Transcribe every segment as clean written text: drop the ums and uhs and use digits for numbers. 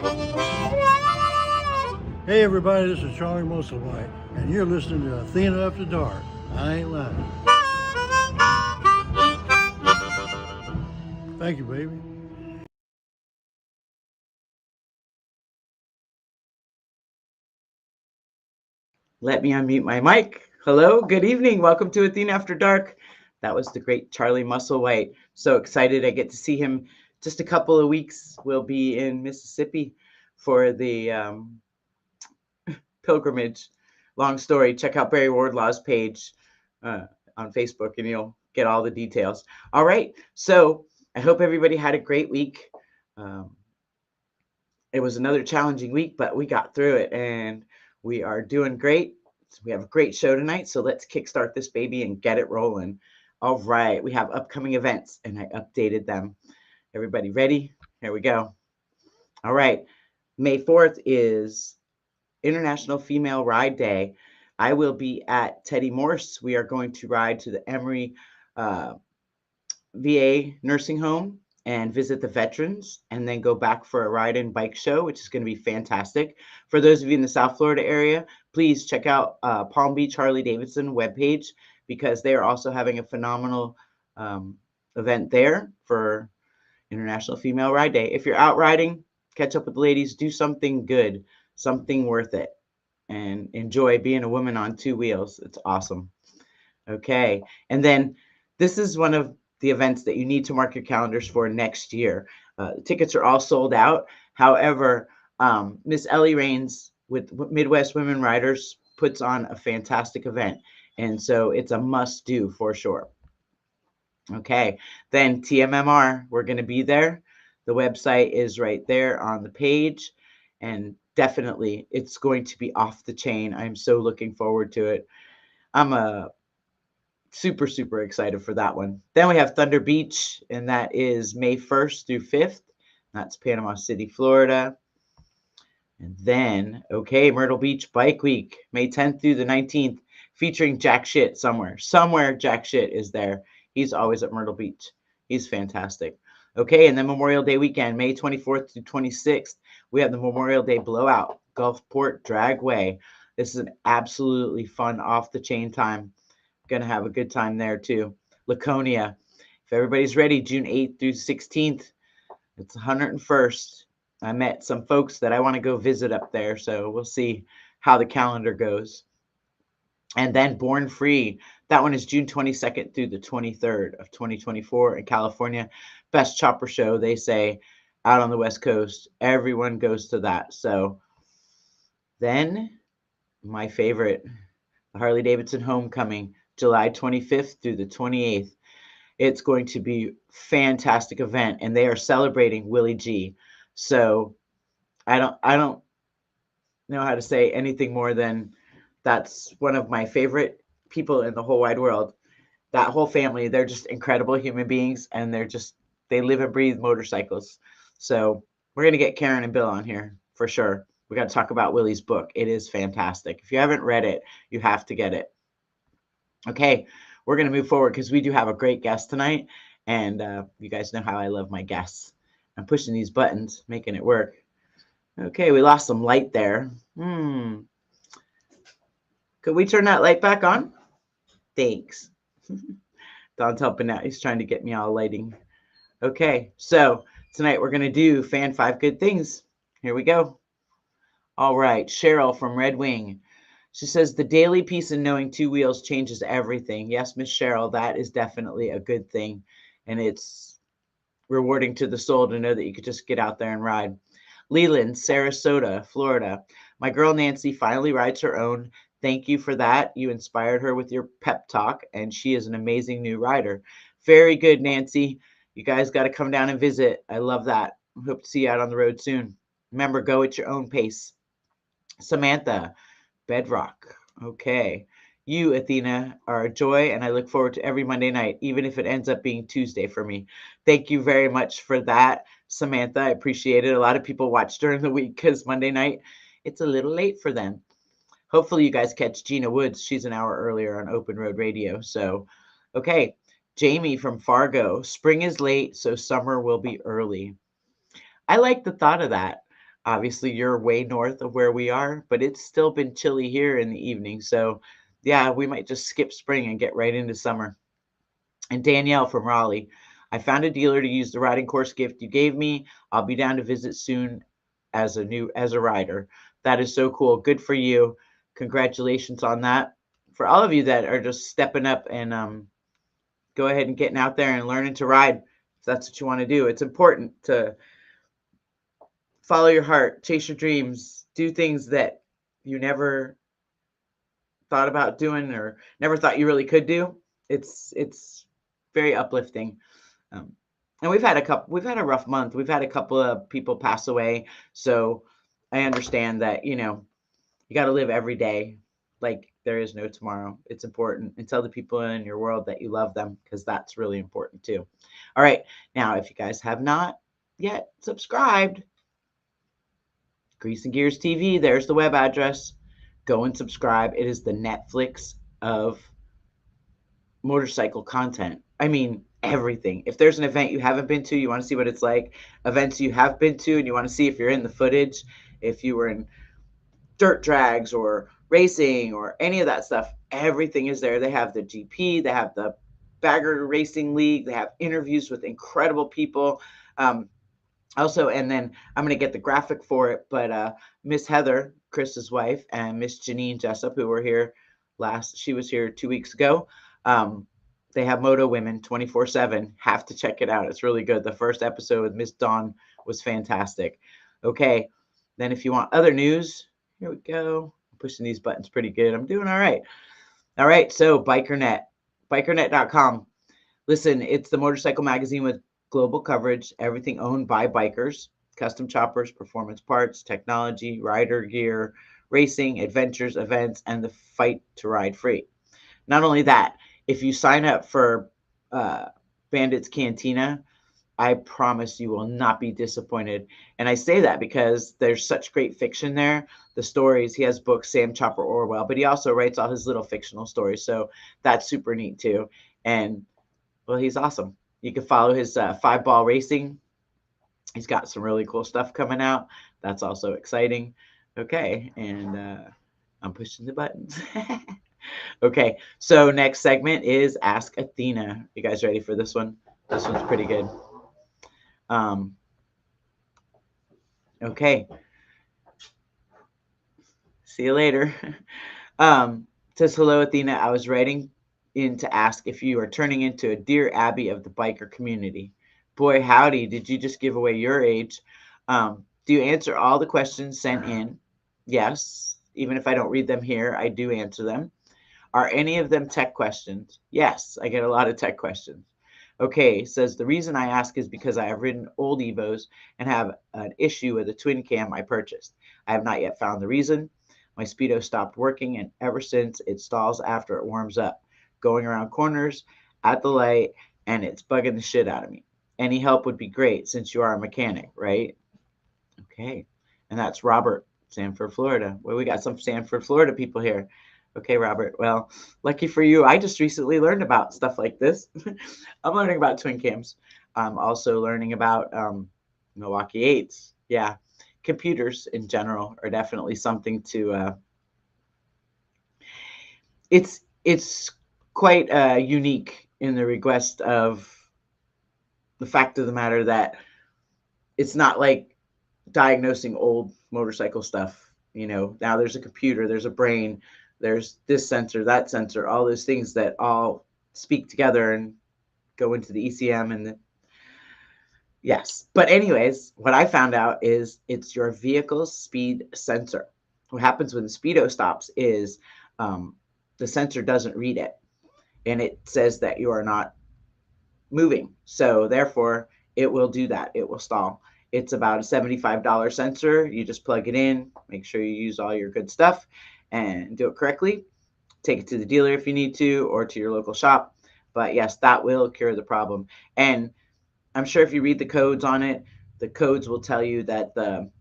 Hey everybody, this is Charlie Musselwhite, and you're listening to Athena After Dark. I ain't lying. Thank you, baby. Let me unmute my mic. Hello, good evening. Welcome to Athena After Dark. That was the great Charlie Musselwhite. So excited I get to see him. Just a couple of weeks. We'll be in Mississippi for the pilgrimage. Long story. Check out Barry Wardlaw's page on Facebook and you'll get all the details. All right. So I hope everybody had a great week. It was another challenging week, but we got through it and we are doing great. We have a great show tonight, so let's kickstart this baby and get it rolling. All right, we have upcoming events and I updated them. Everybody ready? Here we go. All right, May 4th is International Female Ride Day. I will be at Teddy Morse. We are going to ride to the Emory VA nursing home and visit the veterans and then go back for a ride and bike show, which is going to be fantastic. For those of you in the South Florida area, please check out Palm Beach Harley Davidson webpage because they are also having a phenomenal event there for International Female Ride Day. If you're out riding, catch up with the ladies, do something good, something worth it, and enjoy being a woman on two wheels. It's awesome. Okay. And then this is one of the events that you need to mark your calendars for next year. Tickets are all sold out. However, Miss Ellie Rains with Midwest Women Riders puts on a fantastic event. And so it's a must do for sure. Okay, then TMMR, we're going to be there. The website is right there on the page. And definitely, it's going to be off the chain. I'm so looking forward to it. I'm super, super excited for that one. Then we have Thunder Beach, and that is May 1st through 5th. That's Panama City, Florida. And then, okay, Myrtle Beach Bike Week, May 10th through the 19th, featuring Jack Shit somewhere. Somewhere Jack Shit is there. He's always at Myrtle Beach. He's fantastic. Okay, and then Memorial Day weekend, May 24th through 26th, we have the Memorial Day Blowout, Gulfport Dragway. This is an absolutely fun, off-the-chain time. Going to have a good time there too. Laconia, if everybody's ready, June 8th through 16th, it's 101st. I met some folks that I want to go visit up there, so we'll see how the calendar goes. And then Born Free, that one is June 22nd through the 23rd of 2024 in California. Best chopper show, they say, out on the West Coast. Everyone goes to that. So then my favorite, the Harley Davidson Homecoming, July 25th through the 28th. It's going to be a fantastic event, and they are celebrating Willie G. So I don't know how to say anything more than that's one of my favorite people in the whole wide world. That whole family, they're just incredible human beings, and they live and breathe motorcycles. So we're gonna get Karen and Bill on here for sure. We got to talk about Willie's book. It is fantastic. If you haven't read it, you have to get it. Okay, we're going to move forward because we do have a great guest tonight. And you guys know how I love my guests. I'm pushing these buttons, making it work. Okay, we lost some light there. Could we turn that light back on? Thanks. Don's helping out. He's trying to get me all lighting. Okay, so tonight we're going to do Fan 5 Good Things. Here we go. All right, Cheryl from Red Wing. She says, the daily peace in knowing two wheels changes everything. Yes, Miss Cheryl, that is definitely a good thing. And it's rewarding to the soul to know that you could just get out there and ride. Leland, Sarasota, Florida. My girl Nancy finally rides her own. Thank you for that. You inspired her with your pep talk, and she is an amazing new rider. Very good, Nancy. You guys got to come down and visit. I love that. Hope to see you out on the road soon. Remember, go at your own pace. Samantha, Bedrock. Okay. You, Athena, are a joy, and I look forward to every Monday night, even if it ends up being Tuesday for me. Thank you very much for that, Samantha. I appreciate it. A lot of people watch during the week because Monday night, it's a little late for them. Hopefully you guys catch Gina Woods. She's an hour earlier on Open Road Radio. So, okay. Jamie from Fargo. Spring is late, so summer will be early. I like the thought of that. Obviously, you're way north of where we are, but it's still been chilly here in the evening. So, yeah, we might just skip spring and get right into summer. And Danielle from Raleigh, I found a dealer to use the riding course gift you gave me. I'll be down to visit soon as a rider. That is so cool. Good for you. Congratulations on that. For all of you that are just stepping up and go ahead and getting out there and learning to ride, if that's what you want to do. It's important to follow your heart, chase your dreams, do things that you never thought about doing or never thought you really could do. It's very uplifting. Um, and we've had a rough month. We've had a couple of people pass away. So I understand that, you got to live every day like there is no tomorrow. It's important, and tell the people in your world that you love them, because that's really important too. All right. Now, if you guys have not yet subscribed, Grease and Gears TV, there's the web address. Go and subscribe. It is the Netflix of motorcycle content. I mean, everything. If there's an event you haven't been to, you want to see what it's like, events you have been to, and you want to see if you're in the footage, if you were in dirt drags or racing or any of that stuff, everything is there. They have the GP, they have the Bagger Racing League, they have interviews with incredible people. Also, and then I'm going to get the graphic for it, but Miss Heather, Chris's wife, and Miss Janine Jessup, who were here she was here 2 weeks ago. They have Moto Women 24/7. Have to check it out. It's really good. The first episode with Miss Dawn was fantastic. Okay, then if you want other news, here we go. I'm pushing these buttons pretty good. I'm doing all right. All right, so bikernet.com. Listen, it's the motorcycle magazine with global coverage, everything owned by bikers, custom choppers, performance parts, technology, rider gear, racing, adventures, events, and the fight to ride free. Not only that, if you sign up for Bandits Cantina, I promise you will not be disappointed. And I say that because there's such great fiction there. The stories, he has books, Sam Chopper Orwell, but he also writes all his little fictional stories. So that's super neat too. And well, he's awesome. You can follow his 5-ball racing. He's got some really cool stuff coming out. That's also exciting. Okay, and I'm pushing the buttons. Okay, so next segment is Ask Athena. You guys ready for this one? This one's pretty good. Okay. See you later. Says, hello, Athena. I was writing in to ask if you are turning into a Dear Abby of the biker community. Boy, howdy, did you just give away your age? Do you answer all the questions sent in? Yes. Even if I don't read them here, I do answer them. Are any of them tech questions? Yes, I get a lot of tech questions. Okay, says the reason I ask is because I have ridden old Evos and have an issue with a twin cam I purchased. I have not yet found the reason. My speedo stopped working, and ever since it stalls after it warms up, going around corners, at the light, and it's bugging the shit out of me. Any help would be great since you are a mechanic, right? Okay, and that's Robert, Sanford, Florida. Well, we got some Sanford, Florida people here. Okay, Robert. Well, lucky for you, I just recently learned about stuff like this. I'm learning about twin cams. I'm also learning about Milwaukee 8s. Yeah, computers in general are definitely something to. It's quite unique in the request of the fact of the matter that it's not like diagnosing old motorcycle stuff. Now there's a computer, there's a brain, there's this sensor, that sensor, all those things that all speak together and go into the ECM yes. But anyways, what I found out is it's your vehicle's speed sensor. What happens when the speedo stops is the sensor doesn't read it, and it says that you are not moving. So therefore, it will do that. It will stall. It's about a $75 sensor. You just plug it in, make sure you use all your good stuff and do it correctly. Take it to the dealer if you need to, or to your local shop. But yes, that will cure the problem. And I'm sure if you read the codes on it, the codes will tell you that the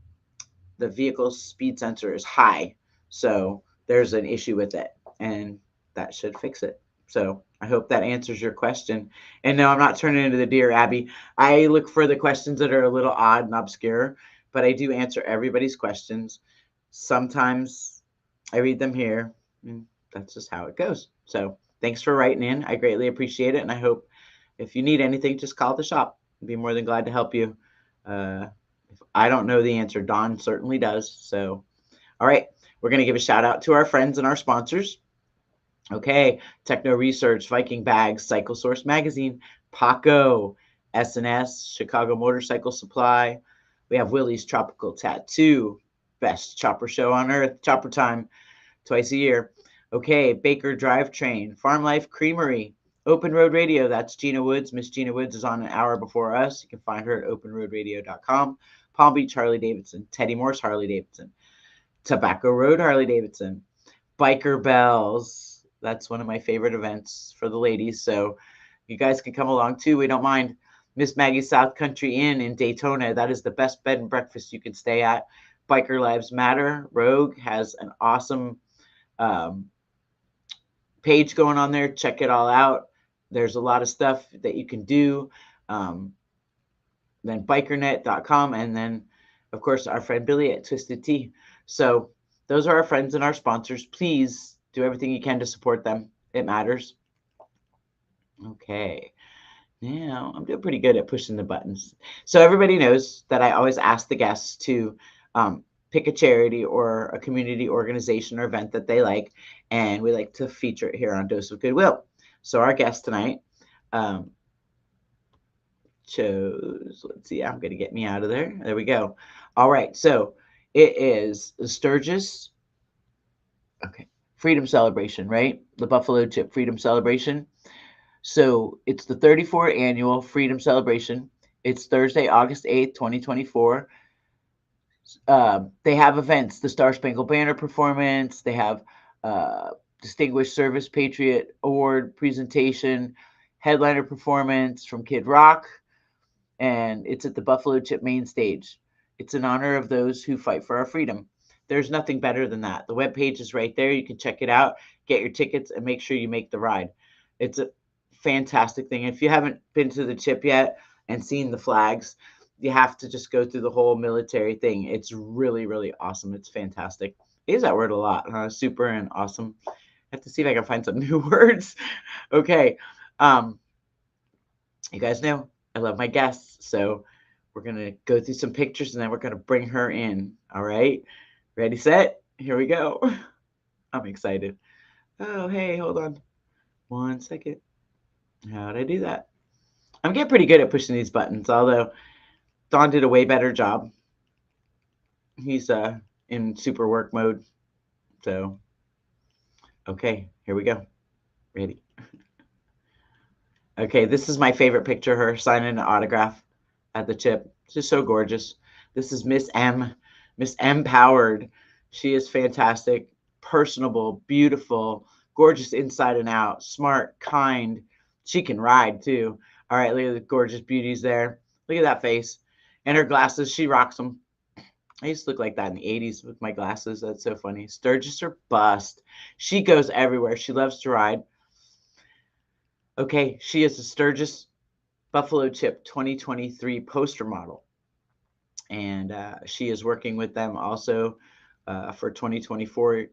vehicle's speed sensor is high. So there's an issue with it, and that should fix it. So I hope that answers your question. And no, I'm not turning into the Dear Abby. I look for the questions that are a little odd and obscure but I do answer everybody's questions. Sometimes I read them here, and that's just how it goes. So thanks for writing in. I greatly appreciate it, and I hope if you need anything, just call the shop. I'd be more than glad to help you. If I don't know the answer, Don certainly does. So, all right, we're going to give a shout out to our friends and our sponsors. Okay, Techno Research, Viking Bags, Cycle Source Magazine, Paco, S&S, Chicago Motorcycle Supply. We have Willie's Tropical Tattoo, best chopper show on earth, Chopper Time, twice a year. Okay, Baker Drivetrain, Farm Life Creamery, Open Road Radio. That's Gina Woods. Miss Gina Woods is on an hour before us. You can find her at openroadradio.com. Palm Beach Harley Davidson, Teddy Morse Harley Davidson, Tobacco Road Harley Davidson, Biker Bells. That's one of my favorite events for the ladies. So you guys can come along too. We don't mind. Miss Maggie's South Country Inn in Daytona. That is the best bed and breakfast you can stay at. Biker Lives Matter. Rogue has an awesome page going on there. Check it all out. There's a lot of stuff that you can do. Then bikernet.com, and then of course our friend Billy at Twisted Tea. So those are our friends and our sponsors. Please do everything you can to support them. It matters. Okay. Now I'm doing pretty good at pushing the buttons. So everybody knows that I always ask the guests to pick a charity or a community organization or event that they like, and we like to feature it here on Dose of Goodwill. So our guest tonight chose, let's see, I'm going to get me out of there. There we go. All right. So it is the Sturgis, okay, Freedom Celebration, right? The Buffalo Chip Freedom Celebration. So it's the 34th annual Freedom Celebration. It's Thursday, August 8th, 2024. They have events, the Star Spangled Banner performance. They have Distinguished Service Patriot Award presentation, headliner performance from Kid Rock, and it's at the Buffalo Chip main stage. It's in honor of those who fight for our freedom. There's nothing better than that. The webpage is right there. You can check it out, get your tickets, and make sure you make the ride. It's a fantastic thing. If you haven't been to the Chip yet and seen the flags, you have to just go through the whole military thing. It's really, really awesome. It's fantastic. I use that word a lot, huh? Super and awesome. I have to see if I can find some new words. Okay. You guys know I love my guests, so we're going to go through some pictures and then we're going to bring her in. All right. Ready, set? Here we go. I'm excited. Oh, hey, hold on 1 second. How'd I do that? I'm getting pretty good at pushing these buttons, although Don did a way better job. He's in super work mode. So, okay, here we go. Ready. Okay, this is my favorite picture, her signing an autograph at the Chip. She's so gorgeous. This is Miss M. Miss M Powered. She is fantastic, personable, beautiful, gorgeous inside and out, smart, kind. She can ride too. All right, look at the gorgeous beauties there. Look at that face. And her glasses, she rocks them. I used to look like that in the 80s with my glasses. That's so funny. Sturgis or bust. She goes everywhere. She loves to ride. Okay, she is a Sturgis Buffalo Chip 2023 poster model. And she is working with them also for 2024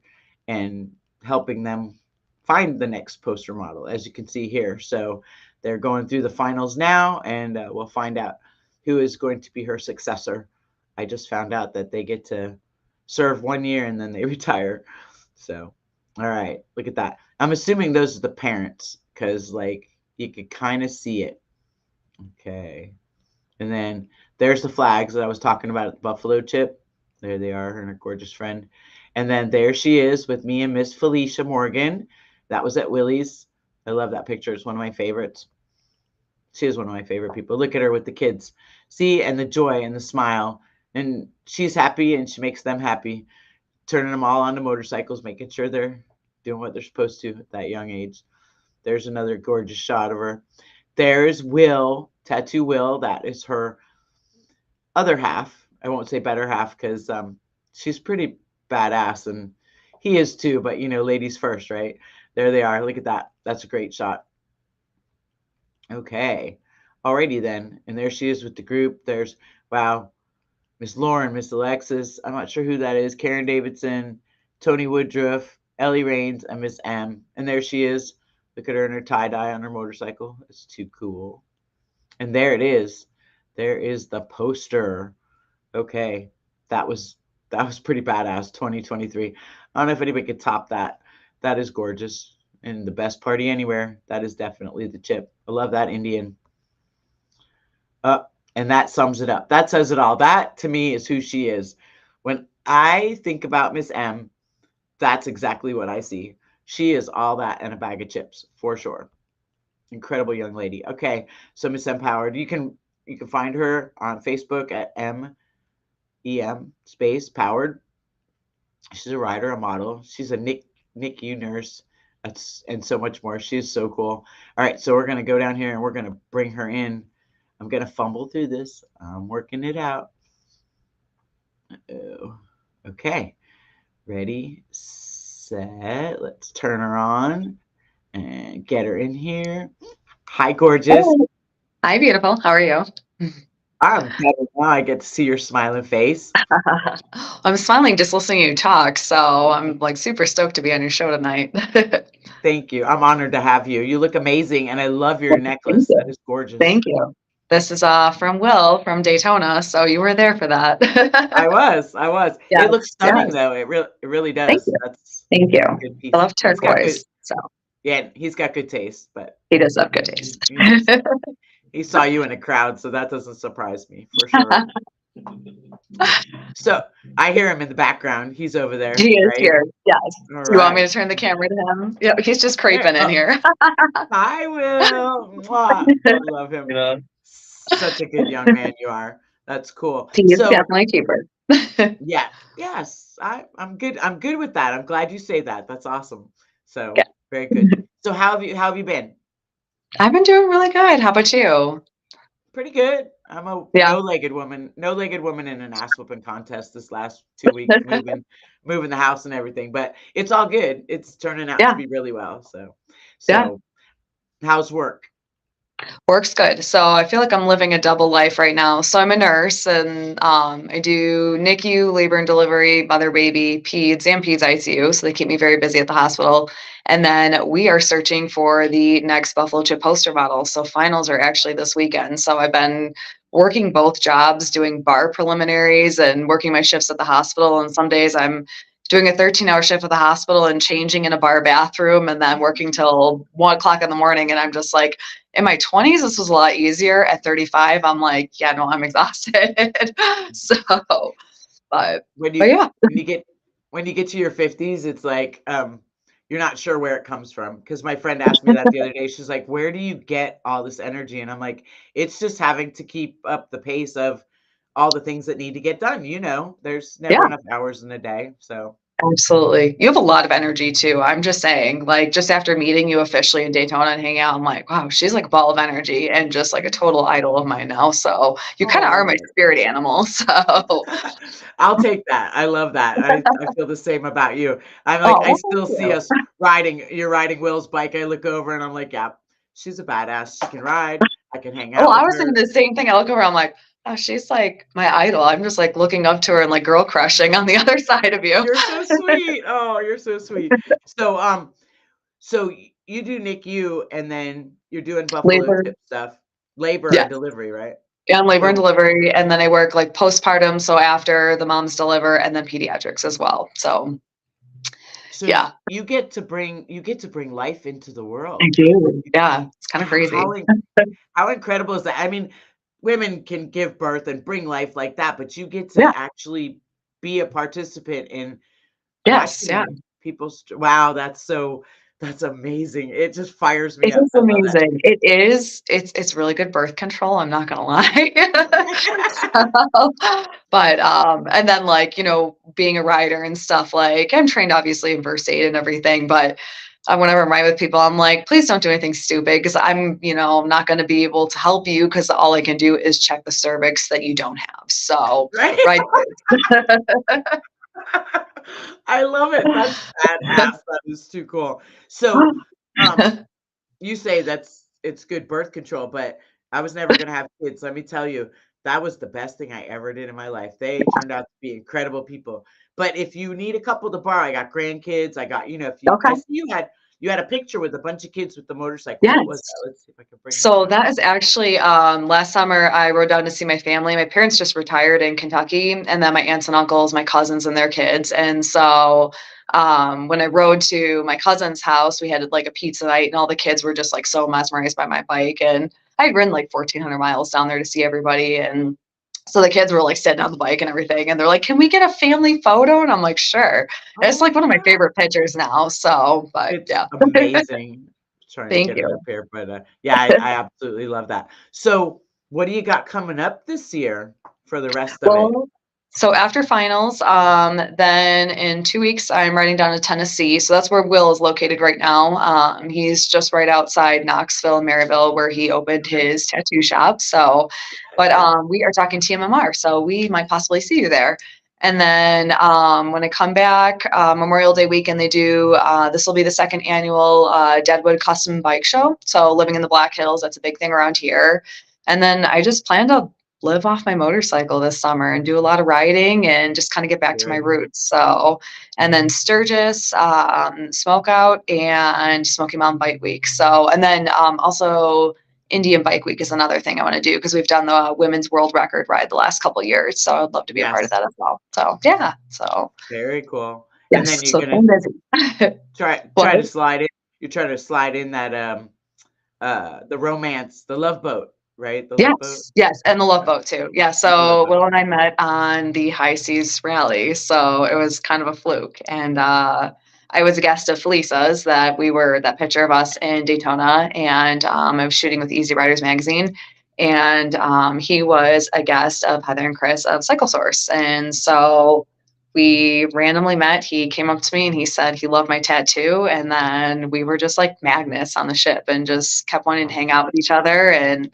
and helping them find the next poster model, as you can see here. So they're going through the finals now, and we'll find out who is going to be her successor. I just found out that they get to serve 1 year and then they retire. So, all right, look at that. I'm assuming those are the parents because, like, you could kind of see it. Okay. And then there's the flags that I was talking about at the Buffalo Chip. There they are, her and her gorgeous friend. And then there she is with me and Miss Felicia Morgan. That was at Willie's. I love that picture. It's one of my favorites. She is one of my favorite people. Look at her with the kids. See, and the joy and the smile. And she's happy and she makes them happy. Turning them all onto motorcycles, making sure they're doing what they're supposed to at that young age. There's another gorgeous shot of her. There's Will, Tattoo Will. That is her other half. I won't say better half because she's pretty badass and he is too, but you know, ladies first, right? There they are. Look at that. That's a great shot. Okay. Alrighty then. And there she is with the group. There's, wow, Miss Lauren, Miss Alexis. I'm not sure who that is. Karen Davidson, Tony Woodruff, Ellie Rains, and Miss M. And there she is. Look at her in her tie dye on her motorcycle. It's too cool. And there it is. There is the poster. Okay, that was pretty badass. 2023. I don't know if anybody could top that. That is gorgeous. And the best party anywhere. That is definitely the chip. I love that Indian. And that sums it up. That says it all. That to me is who she is. When I think about Miss M, that's exactly what I see. She is all that and a bag of chips for sure. Incredible young lady. Okay, so Miss Empowered, you can find her on Facebook at MEM space powered. She's a writer, a model. She's a NICU nurse, and so much more. She's so cool. All right, so we're gonna go down here and we're gonna bring her in. I'm gonna fumble through this. I'm working it out. Uh-oh. Okay, ready, set. Let's turn her on and get her in here. Hi, gorgeous. Hey. Hi, beautiful. How are you? I'm better now. I get to see your smiling face. I'm smiling just listening to you talk, so I'm like super stoked to be on your show tonight. Thank you. I'm honored to have you. You look amazing, and I love your necklace. That is gorgeous. Thank you. This is from Will from Daytona, so you were there for that. I was. Yes, It looks stunning, yes. though. It really does. Thank you. That's Thank you. a good piece. I love He's got turquoise, so Yeah, he's got good taste, but he does have good taste. he saw you in a crowd, so that doesn't surprise me for sure. So I hear him in the background. He's over there. He is right? here. Yes. All Do you want me right. to turn the camera to him? Yeah, he's just creeping in here. Hi, Will. Mwah. I love him. Such a good young man you are. That's cool. He is So definitely cheaper. yeah, yes, I'm good. I'm good with that. I'm glad you say that. That's awesome. So Yeah. very good. So how have you been? I've been doing really good. How about you? Pretty good. I'm a Yeah. no-legged woman in an ass whooping contest this last 2 weeks, moving the house and everything. But it's all good. It's turning out to Yeah. be really well. So Yeah. how's work? Work's good. So I feel like I'm living a double life right now. So I'm a nurse and I do NICU, labor and delivery, mother baby, peds, and peds ICU. So they keep me very busy at the hospital. And then we are searching for the next Buffalo Chip poster model. So finals are actually this weekend. So I've been working both jobs, doing bar preliminaries and working my shifts at the hospital. And some days I'm doing a 13-hour shift at the hospital and changing in a bar bathroom and then working till 1 o'clock in the morning. And I'm just like, in my 20s, this was a lot easier. At 35, I'm like, yeah, no, I'm exhausted. So, but When yeah. you get to your 50s, it's like you're not sure where it comes from. Because my friend asked me that the other day. She's like, where do you get all this energy? And I'm like, it's just having to keep up the pace of all the things that need to get done. There's never Yeah. enough hours in a day. So Absolutely. You have a lot of energy too. I'm just saying, like, just after meeting you officially in Daytona and hanging out, I'm like, wow, she's like a ball of energy and just like a total idol of mine now. So you kind of are my spirit animal. So I'll take that. I love that. I feel the same about you. I'm like, I still see us you're riding Will's bike. I look over and I'm like, yeah, she's a badass. She can ride. I can hang out Oh, with I was her. thinking the same thing. I look over, I'm like, oh, she's like my idol. I'm just like looking up to her and like girl crushing on the other side of you. You're so sweet. Oh, you're so sweet. So, so you do NICU and then you're doing Buffalo Labor. Chip stuff, labor Yeah. and delivery, right? Yeah, I'm labor and So- delivery, and then I work like postpartum, so after the moms deliver, and then pediatrics as well. So yeah, you get to bring life into the world. I do. Yeah, it's kind of crazy. How incredible is that? I mean, women can give birth and bring life like that, but you get to Yeah. actually be a participant in Yes, touching yeah. people's. Wow, that's amazing. It just fires me It up. is I love that. amazing. It is. It's really good birth control. I'm not gonna lie. But and then like being a writer and stuff, like I'm trained obviously in first aid and everything, but whenever I'm riding with people, I'm like, please don't do anything stupid because I'm not going to be able to help you because all I can do is check the cervix that you don't have. So Right? right. I love it. That's badass. That is too cool. So, you say it's good birth control, but I was never gonna have kids. Let me tell you, That was the best thing I ever did in my life. They turned out to be incredible people. But if you need a couple to borrow, I got grandkids. I got, if you, I Okay. see you had a picture with a bunch of kids with the motorcycle. What was Yes. that? Let's see if I can bring that So up. that is actually last summer I rode down to see my family. My parents just retired in Kentucky, and then my aunts and uncles, my cousins and their kids. And so when I rode to my cousin's house, we had like a pizza night, and all the kids were just like so mesmerized by my bike. And I had ridden like 1,400 miles down there to see everybody. And so the kids were like sitting on the bike and everything, and they're like, "Can we get a family photo?" And I'm like, "Sure." It's Oh like one of my wow. favorite pictures now. So, but It's yeah, amazing. Trying to thank get it up you. here, but yeah, I absolutely love that. So, what do you got coming up this year for the rest of it? Well, so after finals, then in 2 weeks, I'm riding down to Tennessee. So that's where Will is located right now. He's just right outside Knoxville and Maryville, where he opened Okay. his tattoo shop. So, but Good. we are talking TMMR, so we might possibly see you there. And then when I come back, Memorial Day weekend, they do, this will be the second annual Deadwood Custom Bike Show. So living in the Black Hills, that's a big thing around here. And then I just plan to live off my motorcycle this summer and do a lot of riding and just kind of get back to my Very nice. roots. So, and then Sturgis, Smoke Out, and Smoky Mountain Bike Week. So, and then also Indian Bike Week is another thing I want to do because we've done the women's world record ride the last couple of years. So I'd love to be a part of Yes, that as well. So yeah. So very cool. And then yes. you're So gonna I'm busy. try What? to slide in. You're trying to slide in that the romance, the Love Boat, right? The Love Boat. Yes, yes, and the Love Okay. Boat too. Yeah, And the Love so Boat. Will and I met on the High Seas rally, so it was kind of a fluke. And I was a guest of Felisa's that picture of us in Daytona, and I was shooting with Easy Riders magazine, and he was a guest of Heather and Chris of Cycle Source, and so we randomly met. He came up to me and he said he loved my tattoo, and then we were just like magnets on the ship and just kept wanting to hang out with each other and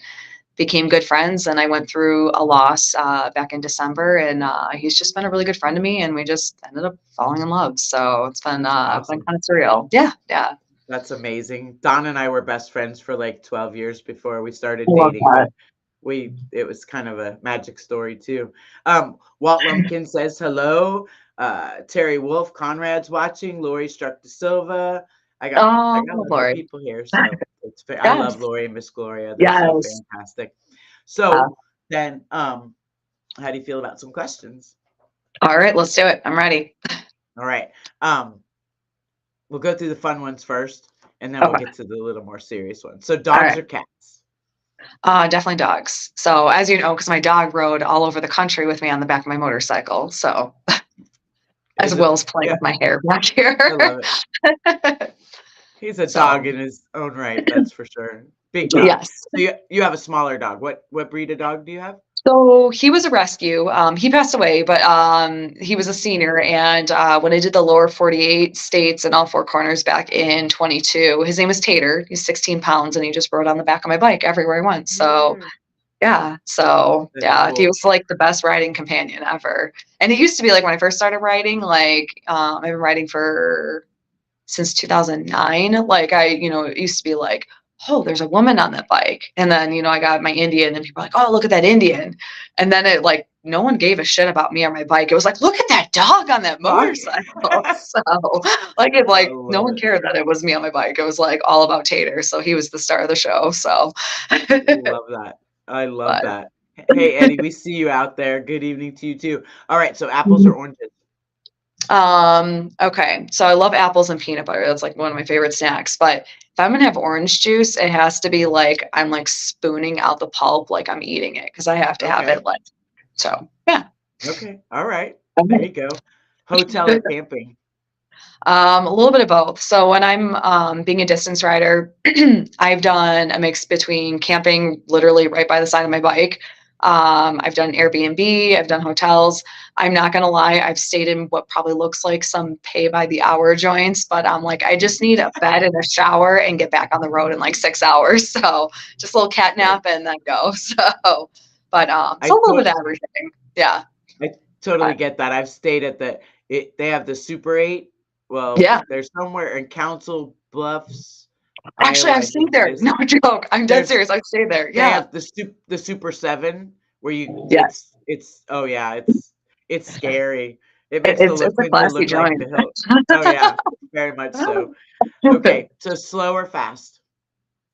became good friends. And I went through a loss back in December, and he's just been a really good friend to me, and we just ended up falling in love. So it's been That's been awesome. kind of surreal. Yeah, yeah. That's amazing. Don and I were best friends for like 12 years before we I started love dating, that. but it was kind of a magic story too. Walt Lumpkin says hello. Terry Wolf, Conrad's watching. Lori Struck de Silva. I got a Oh, lot of Lori. people here, so I love Yes, Lori and Miss Gloria. They're so yes. fantastic. Uh, So then, how do you feel about some questions? all right, let's do it. I'm ready. All right. Um, we'll go through the fun ones first, and then we'll Okay. get to the little more serious ones. So, All dogs right. or cats? Definitely dogs. So as you know, because my dog rode all over the country with me on the back of my motorcycle. So as Is it? Will's playing Yeah, with my hair back I love here. it. He's a dog So in his own right, that's for sure. Big dog. yes. So you have a smaller dog. What breed of dog do you have? So he was a rescue. He passed away, but he was a senior. And when I did the lower 48 states and all four corners back in 22, his name was Tater. He's 16 pounds and he just rode on the back of my bike everywhere he went. So Mm, yeah. So that's yeah, he cool. was like the best riding companion ever. And it used to be like when I first started riding, like I've been riding for since 2009. Like it used to be like, oh, there's a woman on that bike. And then, I got my Indian and people were like, oh, look at that Indian. And then it like, no one gave a shit about me or my bike. It was like, look at that dog on that Dog. motorcycle. So like I no love one it. cared that it was me on my bike. It was like all about Tater. So he was the star of the show. So, Love that. I love but that. Hey, Eddie, we see you out there. Good evening to you too. All right, so apples or oranges? Okay. So I love apples and peanut butter. That's like one of my favorite snacks. But if I'm gonna have orange juice, it has to be like I'm like spooning out the pulp like I'm eating it because I have to have Okay. it like so. Yeah. Okay. All right. There you go. Hotel or camping? A little bit of both. So when I'm being a distance rider, I've done a mix between camping literally right by the side of my bike. I've done Airbnb, I've done hotels. I'm not gonna lie, I've stayed in what probably looks like some pay by the hour joints, but I'm like, I just need a bed and a shower and get back on the road in like 6 hours. So just a little cat Right. nap and then go. So, but I so a little bit to of everything. Yeah. I totally But get that. I've stayed at they have the Super 8. Well, yeah. there's somewhere in Council Bluffs, Actually, Iowa, I've I think stayed it there. is. No joke. I'm dead There's serious. I've stayed there. they Yeah. have the Super 7, where you Yes. it's oh yeah, it's scary. It makes the It's a window classy look like joint. the hill. Oh yeah, very much so. Okay, so slow or fast?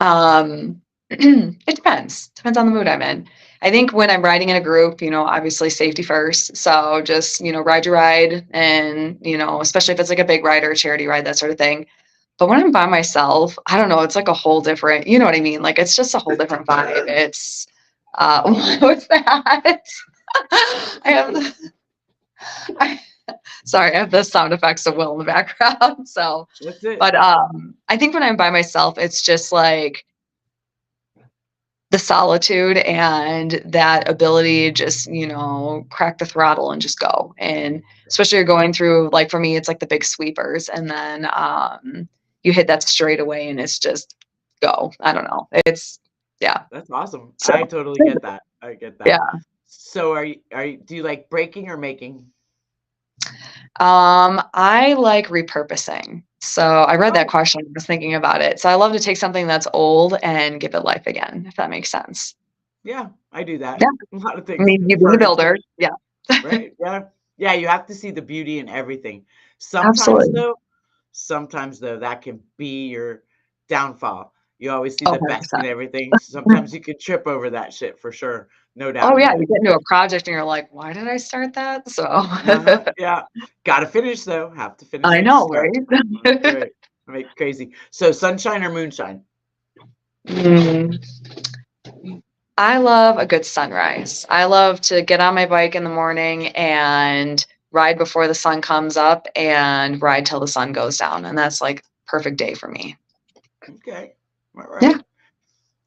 It depends. Depends on the mood I'm in. I think when I'm riding in a group, obviously safety first. So just, ride your ride and, especially if it's like a big ride or a charity ride, that sort of thing. But when I'm by myself, I don't know, it's like a whole different, you know what I mean? Like it's just a whole different vibe. It's what's that? I have I, sorry, I have the sound effects of Will in the background. So, What's it? but I think when I'm by myself, it's just like the solitude and that ability to just, crack the throttle and just go. And especially you're going through, like for me, it's like the big sweepers. And then you hit that straight away and it's just go. I don't know. Yeah. That's awesome. So, I totally get that. I get yeah. that. So are you do you like breaking or making? I like repurposing. So I read that Oh, question, I was thinking about it. So I love to take something that's old and give it life again, if that makes sense. yeah, I do that. Yeah. A lot of I things. mean, you being a builder. Furniture, Yeah. right? Yeah. Yeah, you have to see the beauty in everything. Sometimes Absolutely. though, sometimes though, that can be your downfall. You always see Oh, the best in 100%. everything. Sometimes you can trip over that shit for sure. No doubt Oh, yeah. about it. You get into a project and you're like, why did I start that? So Uh-huh. Yeah. Gotta finish though. Have to finish I what you know, start. That's right? right. Make it crazy. So sunshine or moonshine? Mm, I love a good sunrise. I love to get on my bike in the morning and ride before the sun comes up and ride till the sun goes down. And that's like perfect day for me. Okay. All Yeah. right.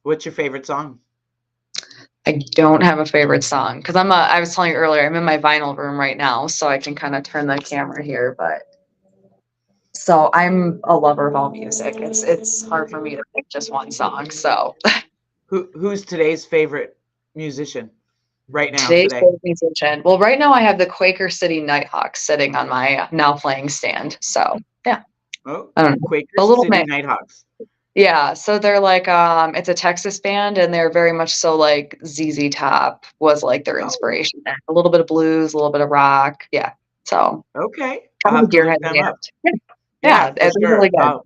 What's your favorite song? I don't have a favorite song because I was telling you earlier, I'm in my vinyl room right now, so I can kind of turn the camera here, but so I'm a lover of all music. It's hard for me to pick just one song. So Who's today's favorite musician right now, today's today? favorite musician. Well, right now I have the Quaker City Nighthawks sitting on my now playing stand. So yeah, Oh, I don't know. Quaker A little City mix. Nighthawks. Yeah, so they're like it's a Texas band and they're very much so like ZZ Top was like their Oh, inspiration. A little bit of blues, a little bit of rock. Yeah. So okay. I'll kind of a have to look gearhead them up. react. Yeah. Yeah, Yeah, for it's sure. really good.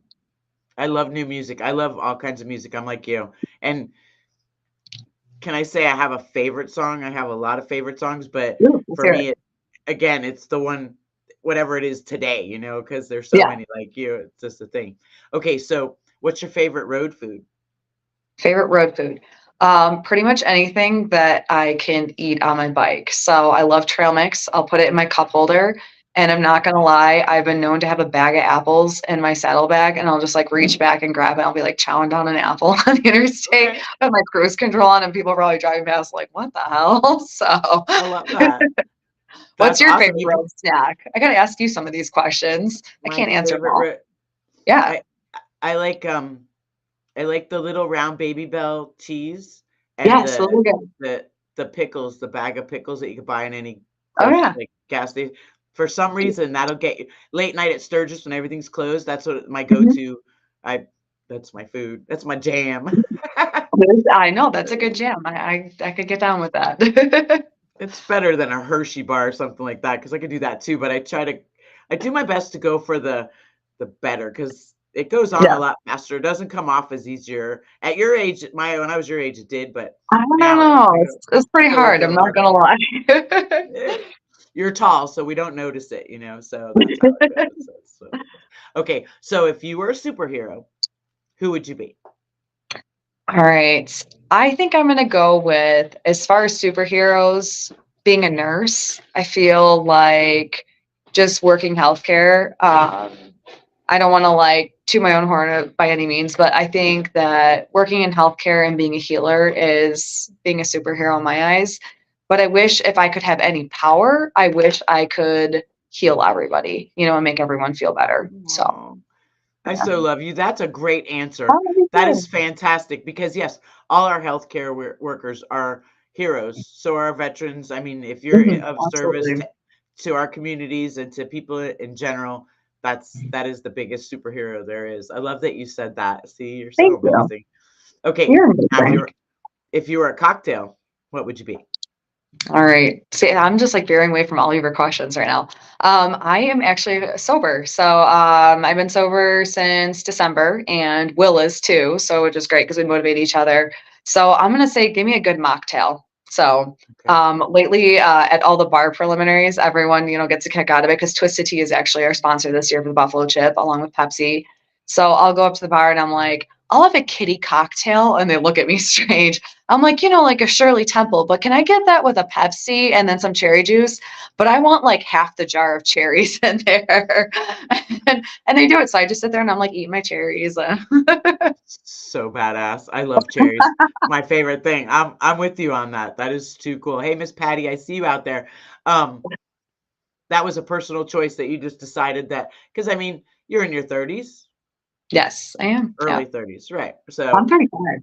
I love new music. I love all kinds of music. I'm like you. And can I say I have a favorite song? I have a lot of favorite songs, but Ooh, let's for hear it. me, again, it's the one, whatever it is today, because there's so Yeah. many like you. It's just a thing. Okay, so what's your favorite road food? Favorite road food. Pretty much anything that I can eat on my bike. So I love trail mix. I'll put it in my cup holder. And I'm not gonna lie, I've been known to have a bag of apples in my saddlebag, and I'll just like reach back and grab it. I'll be like chowing down an apple on the interstate Okay, with my cruise control on, and people are probably driving past like, what the hell? So, I love that. what's That's your awesome. favorite road snack? I gotta ask you some of these questions. I My can't answer them favorite all. Yeah. I I like I like the little round Baby Bell cheese and Yes, those are good. the pickles, the bag of pickles that you could buy in any Oh grocery yeah. like gas station. For some reason, that'll get you late night at Sturgis when everything's closed. That's what my Mhm. go-to. I That's my food. That's my jam. I know that's a good jam. I could get down with that. It's better than a Hershey bar or something like that because I could do that too, but I do my best to go for the better because it goes on a Yeah. lot faster. It doesn't come off as easier. At your age, when I was your age, it did, but I don't now know. I It's pretty go a hard. little I'm not harder. gonna lie. Eh, you're tall, so we don't notice it, so that's how it goes. That's what it is. Okay, so if you were a superhero, who would you be? All right. I think I'm gonna go with as far as superheroes, being a nurse. I feel like just working healthcare. I don't want to like toot my own horn by any means, but I think that working in healthcare and being a healer is being a superhero in my eyes. But I wish if I could have any power, I wish I could heal everybody, and make everyone feel better. So, Aw. I yeah. so love you. That's a great answer. Oh, me That is too. fantastic because yes, all our healthcare workers are heroes. So are our veterans. I mean, if you're Mhm, of service absolutely. to our communities and to people in general, that is the biggest superhero there is. I love that you said that. See, you're so Thank you. amazing. Okay, You're now amazing. if you were a cocktail, what would you be? All right. See, I'm just like veering away from all of your questions right now. I am actually sober. So I've been sober since December, and Will is too. So which is great because we motivate each other. So I'm gonna say, give me a good mocktail. So Okay. lately at all the bar preliminaries, everyone gets a kick out of it because Twisted Tea is actually our sponsor this year for the Buffalo Chip, along with Pepsi. So I'll go up to the bar and I'm like, I'll have a kitty cocktail, and they look at me strange. I'm like, like a Shirley Temple, but can I get that with a Pepsi and then some cherry juice? But I want like half the jar of cherries in there. and they do it. So I just sit there and I'm like eating my cherries. So badass. I love cherries. My favorite thing. I'm with you on that. That is too cool. Hey, Miss Patty, I see you out there. Um, that was a personal choice that you just decided that because I mean, you're in your 30s, Yes, I am. Yeah. early 30s, right? I'm So 35.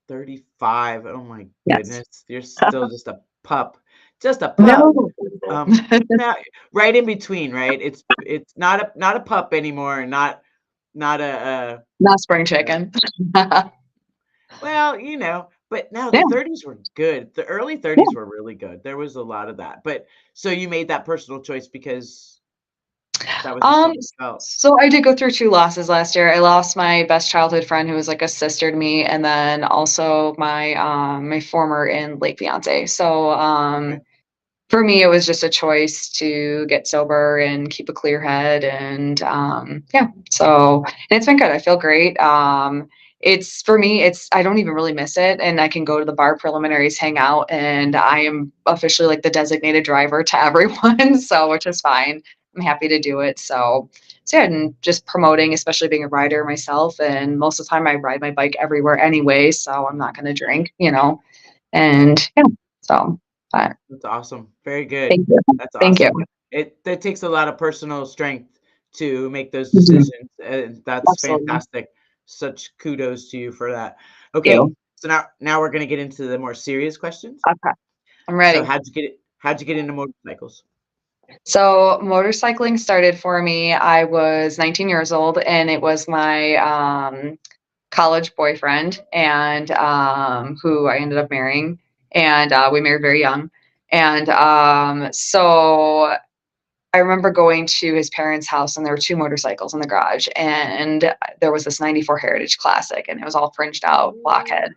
35. Oh my Yes. goodness. You're still just a pup. Just a pup. No. Now right in between, right? It's not a pup anymore, not Not spring uh chicken. well, but no, the Yeah. 30s were good. The early Yeah. 30s were really good. There was a lot of that. But so you made that personal choice because that was just Um, something you felt. so I did go through two losses last year. I lost my best childhood friend who was like a sister to me, and then also my former and late fiance. So Okay. for me, it was just a choice to get sober and keep a clear head. And yeah, so and it's been good. I feel great. It's for me, I don't even really miss it. And I can go to the bar preliminaries, hang out, and I am officially like the designated driver to everyone. So, which is fine. I'm happy to do it. So yeah, and just promoting, especially being a rider myself. And most of the time, I ride my bike everywhere anyway. So I'm not going to drink. And yeah, so. But That's awesome. Very good. thank you. That's Thank you. awesome. That takes a lot of personal strength to make those Mhm. decisions, and that's Absolutely. fantastic. Such kudos to you for that. Thank Okay, you. so now we're gonna get into the more serious questions. Okay, I'm So ready. how'd you get into motorcycles? So motorcycling started for me. I was 19 years old, and it was my college boyfriend, and who I ended up marrying, and we married very young. And so I remember going to his parents' house, and there were two motorcycles in the garage, and there was this '94 Heritage Classic, and it was all fringed out blockhead.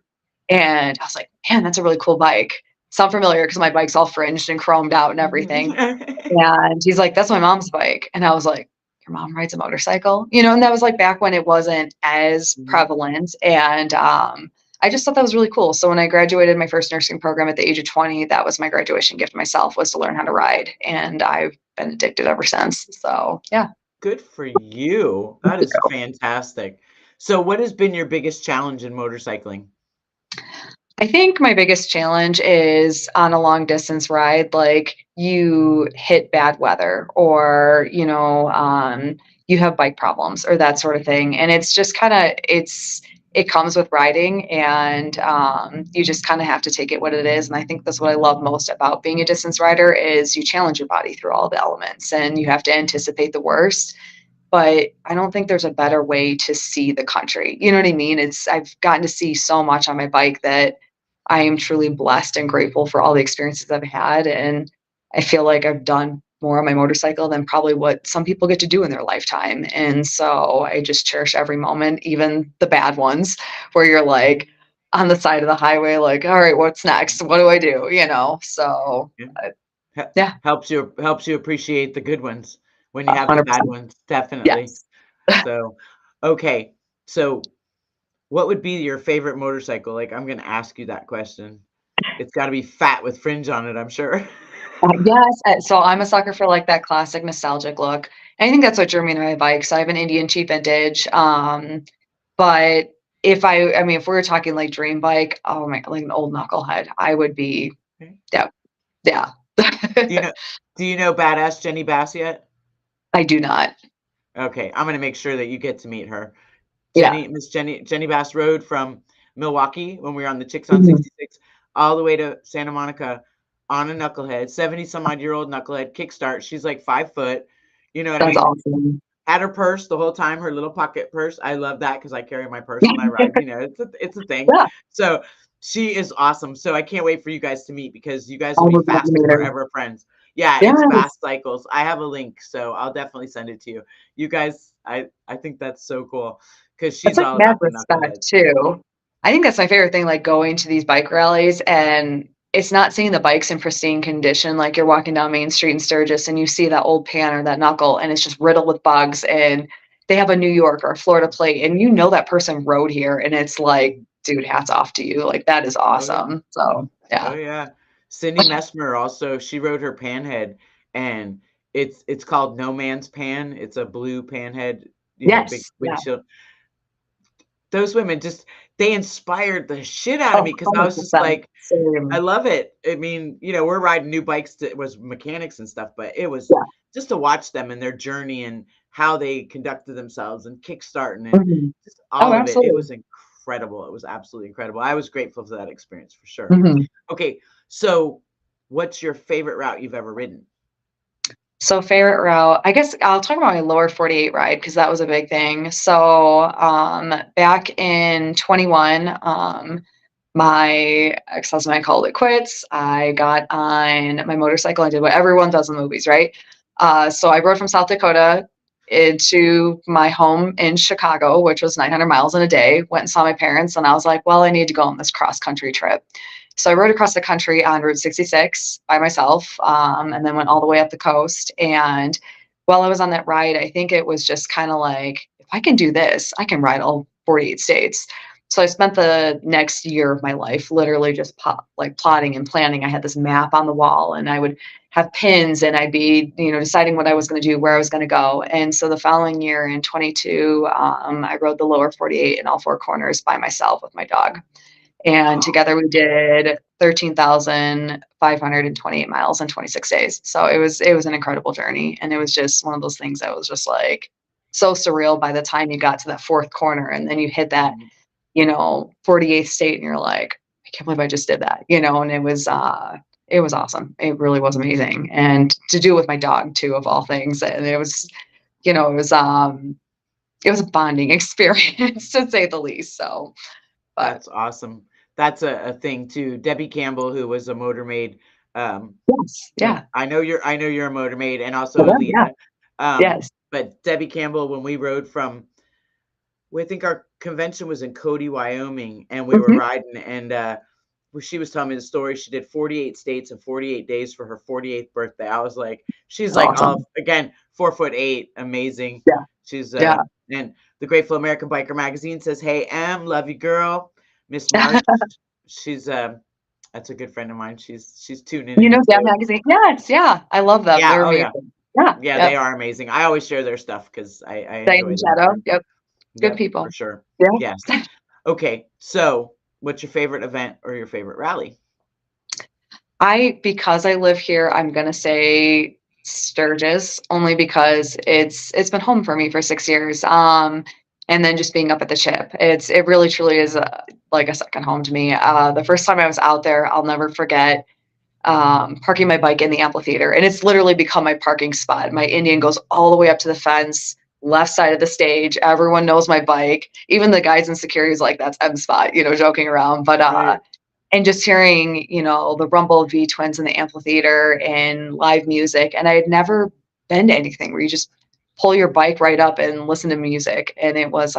And I was like, man, that's a really cool bike. Sound familiar because my bike's all fringed and chromed out and everything. Mhm. And he's like, that's my mom's bike. And I was like, your mom rides a motorcycle? And that was like back when it wasn't as Mhm. prevalent. And I just thought that was really cool. So when I graduated my first nursing program at the age of 20, that was my graduation gift to myself, was to learn how to ride. And I've been addicted ever since. So yeah. Good for you. That is fantastic. So what has been your biggest challenge in motorcycling? I think my biggest challenge is on a long distance ride, like you hit bad weather or, you have bike problems or that sort of thing. And it's just it comes with riding, and you just kind of have to take it what it is. And I think that's what I love most about being a distance rider is you challenge your body through all the elements, and you have to anticipate the worst. But I don't think there's a better way to see the country. You know what I mean? I've gotten to see so much on my bike that I am truly blessed and grateful for all the experiences I've had. And I feel like I've done more on my motorcycle than probably what some people get to do in their lifetime. And so I just cherish every moment, even the bad ones, where you're like on the side of the highway, like, all right, what's next? What do I do? So Yeah. uh, He yeah, helps you appreciate the good ones when you have the bad 100%. ones, definitely. Yes. So, okay. So, what would be your favorite motorcycle? Like, I'm gonna ask you that question. It's gotta be fat with fringe on it, I'm sure. Yes, so I'm a sucker for, like, that classic nostalgic look. I think that's what drew me to my bike. So I have an Indian Chief Vintage, but if we were talking, like, dream bike, oh my, like, an old knucklehead, I would be. Okay. Yeah, yeah. Do you know do you know badass Jenny Bass yet? I do not. Okay, I'm gonna make sure that you get to meet her. Yeah. Jenny Bass rode from Milwaukee when we were on the Chicks on Mhm. 66 all the way to Santa Monica on a knucklehead, 70 some odd year old knucklehead kickstart. She's like 5 foot, you know what I That's mean? awesome. Had her purse the whole time, her little pocket purse. I love that because I carry my purse when I ride, it's a thing. Yeah. So She is awesome. So I can't wait for you guys to meet because you guys I will be would love to fast meet her. forever friends. Yeah, it's Yes. Fast Cycles. I have a link, so I'll definitely send it to you. You guys, I think that's so cool because It's she's like all mad about the respect knuckleheads. too. I think that's my favorite thing, like going to these bike rallies and it's not seeing the bikes in pristine condition. Like you're walking down Main Street in Sturgis and you see that old pan or that knuckle and it's just riddled with bugs and they have a New York or a Florida plate and you know that person rode here and it's like, dude, hats off to you. Like that is Oh yeah. awesome. So Oh yeah. yeah. Cindy Messmer also, she rode her panhead and it's called No Man's Pan. It's a blue panhead, big Yes. Yeah. windshield. Those women just they inspired the shit out of Oh, me because I was just 100%. like, I Same. love it. I mean, we're riding new bikes to it was mechanics and stuff, but it was Yeah. just to watch them and their journey and how they conducted themselves and kickstarting and Mhm. just Oh, all of it. It absolutely. was incredible. It was absolutely incredible. I was grateful for that experience for sure. Mhm. Okay, so what's your favorite route you've ever ridden? So favorite route, I guess I'll talk about my lower 48 ride because that was a big thing. So back in 21, my ex-husband and I called it quits. I got on my motorcycle and did what everyone does in movies, right? So I rode from South Dakota into my home in Chicago, which was 900 miles in a day. Went and saw my parents, and I was like, well, I need to go on this cross country trip. So I rode across the country on Route 66 by myself, and then went all the way up the coast. And while I was on that ride, I think it was just kind of like, if I can do this, I can ride all 48 states. So I spent the next year of my life literally just like plotting and planning. I had this map on the wall, and I would have pins, and I'd be, deciding what I was going to do, where I was going to go. And so the following year in 22, I rode the lower 48 in all four corners by myself with my dog. And Oh, together we did 13,528 miles in 26 days. So it was an incredible journey. And it was just one of those things that was just like so surreal by the time you got to that fourth corner and then you hit that, mhm. 48th state and you're like, I can't believe I just did that, and it was awesome. It really was amazing. And to do it with my dog too, of all things. And it was a bonding experience to say the least. So, but That's awesome. That's a thing too. Debbie Campbell, who was a motor maid, yes, when yeah. I know you're a motor maid and Yeah, also yeah. Alita. Yes. But Debbie Campbell, when we rode from we think our convention was in Cody, Wyoming, and we were Mhm. riding and she was telling me the story. She did 48 states in 48 days for her 48th birthday. I was like, she's like, oh, Awesome. again, 4'8", amazing. Yeah, She's yeah. and the Grateful American Biker magazine says, "Hey, Em, love you, girl." Miss March, she's that's a good friend of mine. She's tuning You in know Dad too. Magazine? Yes, yeah. I love them. Yeah, They're oh yeah, amazing. Yeah, yeah, they yep. are amazing. I always share their stuff because I Diane enjoy them Shadow. too. Yep. Good Yep, for people. sure. Yeah. Yes. Okay, so what's your favorite event or your favorite rally? Because I live here, I'm gonna say Sturgis, only because it's been home for me for 6 years. And then just being up at the Chip, it really truly is like a second home to me. The first time I was out there, I'll never forget parking my bike in the amphitheater, and it's literally become my parking spot. My Indian goes all the way up to the fence, left side of the stage. Everyone knows my bike. Even the guys in security is like, "That's M spot," joking around. But Right. and just hearing, the rumble of V twins in the amphitheater and live music. And I had never been to anything where you just pull your bike right up and listen to music. And it was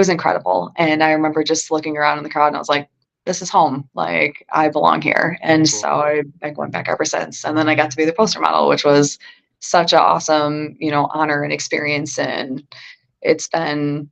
incredible. And I remember just looking around in the crowd and I was like, this is home. Like I belong here. Very And so cool. I went back ever since. And then I got to be the poster model, which was such an awesome, honor and experience. And it's been,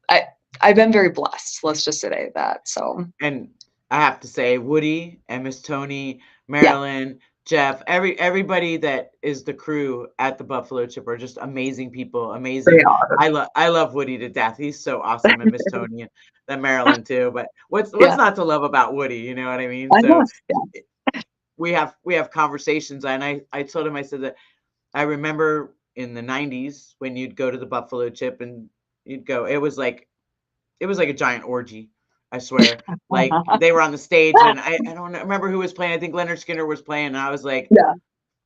I, I've been very blessed. Let's just say that. So And I have to say, Woody and Miss Tony, yeah, Marilyn, Jeff, everybody that is the crew at the Buffalo Chip are just amazing people. they Amazing. are. I love Woody to death. He's so awesome, and Miss Tony and then Marilyn too. But what's Yeah. not to love about Woody? You know what I mean? I know. So Yeah. we have conversations, and I told him I said that I remember in the '90s when you'd go to the Buffalo Chip and you'd go. It was like a giant orgy. I swear. Like they were on the stage and I don't remember who was playing. I think Leonard Skinner was playing. And I was like, Yeah.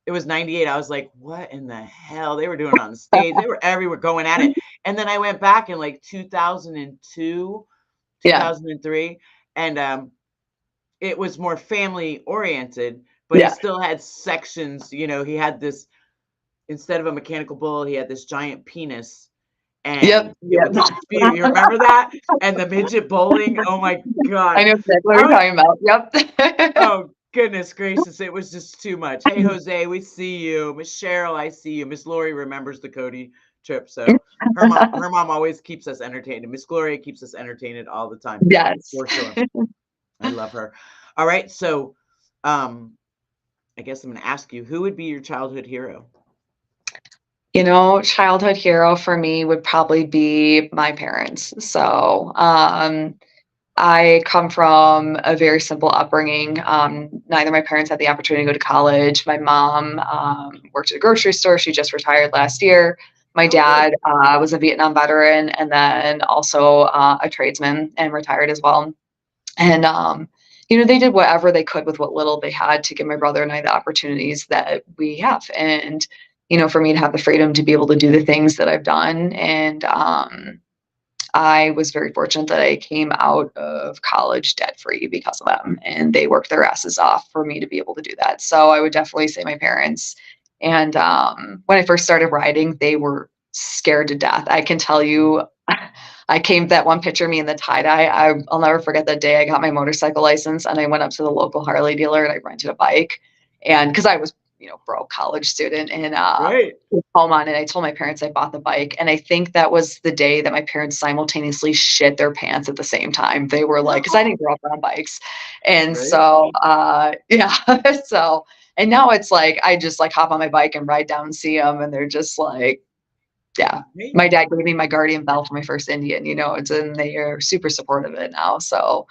it was 98. I was like, what in the hell? They were doing it on the stage. They were everywhere going at it. And then I went back in like 2002, Yeah. 2003. And it was more family oriented, but he Yeah. still had sections. You know, he had this, instead of a mechanical bull, he had this giant penis, and Yep. it Yep. would spew. You remember that? And the midget bowling. Oh my I God. know exactly what I you're was, talking about. Yep. oh goodness gracious, it was just too much. Hey Jose, we see you. Miss Cheryl, I see you. Miss Lori remembers the Cody trip, so her mom always keeps us entertained. And Miss Gloria keeps us entertained all the time, Yes. for sure. I love her. All right, so I guess I'm going to ask you, who would be your childhood hero? You know, childhood hero for me would probably be my parents. So, I come from a very simple upbringing. Neither of my parents had the opportunity to go to college. My mom worked at a grocery store. She just retired last year. My Oh, good. dad was a Vietnam veteran and then also a tradesman and retired as well. And, you know, they did whatever they could with what little they had to give my brother and I the opportunities that we have. And, you know, for me to have the freedom to be able to do the things that I've done. And I was very fortunate that I came out of college debt free because of them. And they worked their asses off for me to be able to do that. So I would definitely say my parents. And when I first started riding, they were scared to death. I can tell you, I came that one picture of me in the tie dye. I'll never forget that day I got my motorcycle license and I went up to the local Harley dealer and I rented a bike. And because I was, you know, broke college student and Right. home on it, I told my parents I bought the bike. And I think that was the day that my parents simultaneously shit their pants at the same time. They were like, because I didn't grow up on bikes. And Right. so, yeah. So, and now it's like, I just like hop on my bike and ride down and see them. And they're just like, yeah, Hey, my dad gave me my guardian belt for my first Indian, you know, and they are super supportive of it now. So,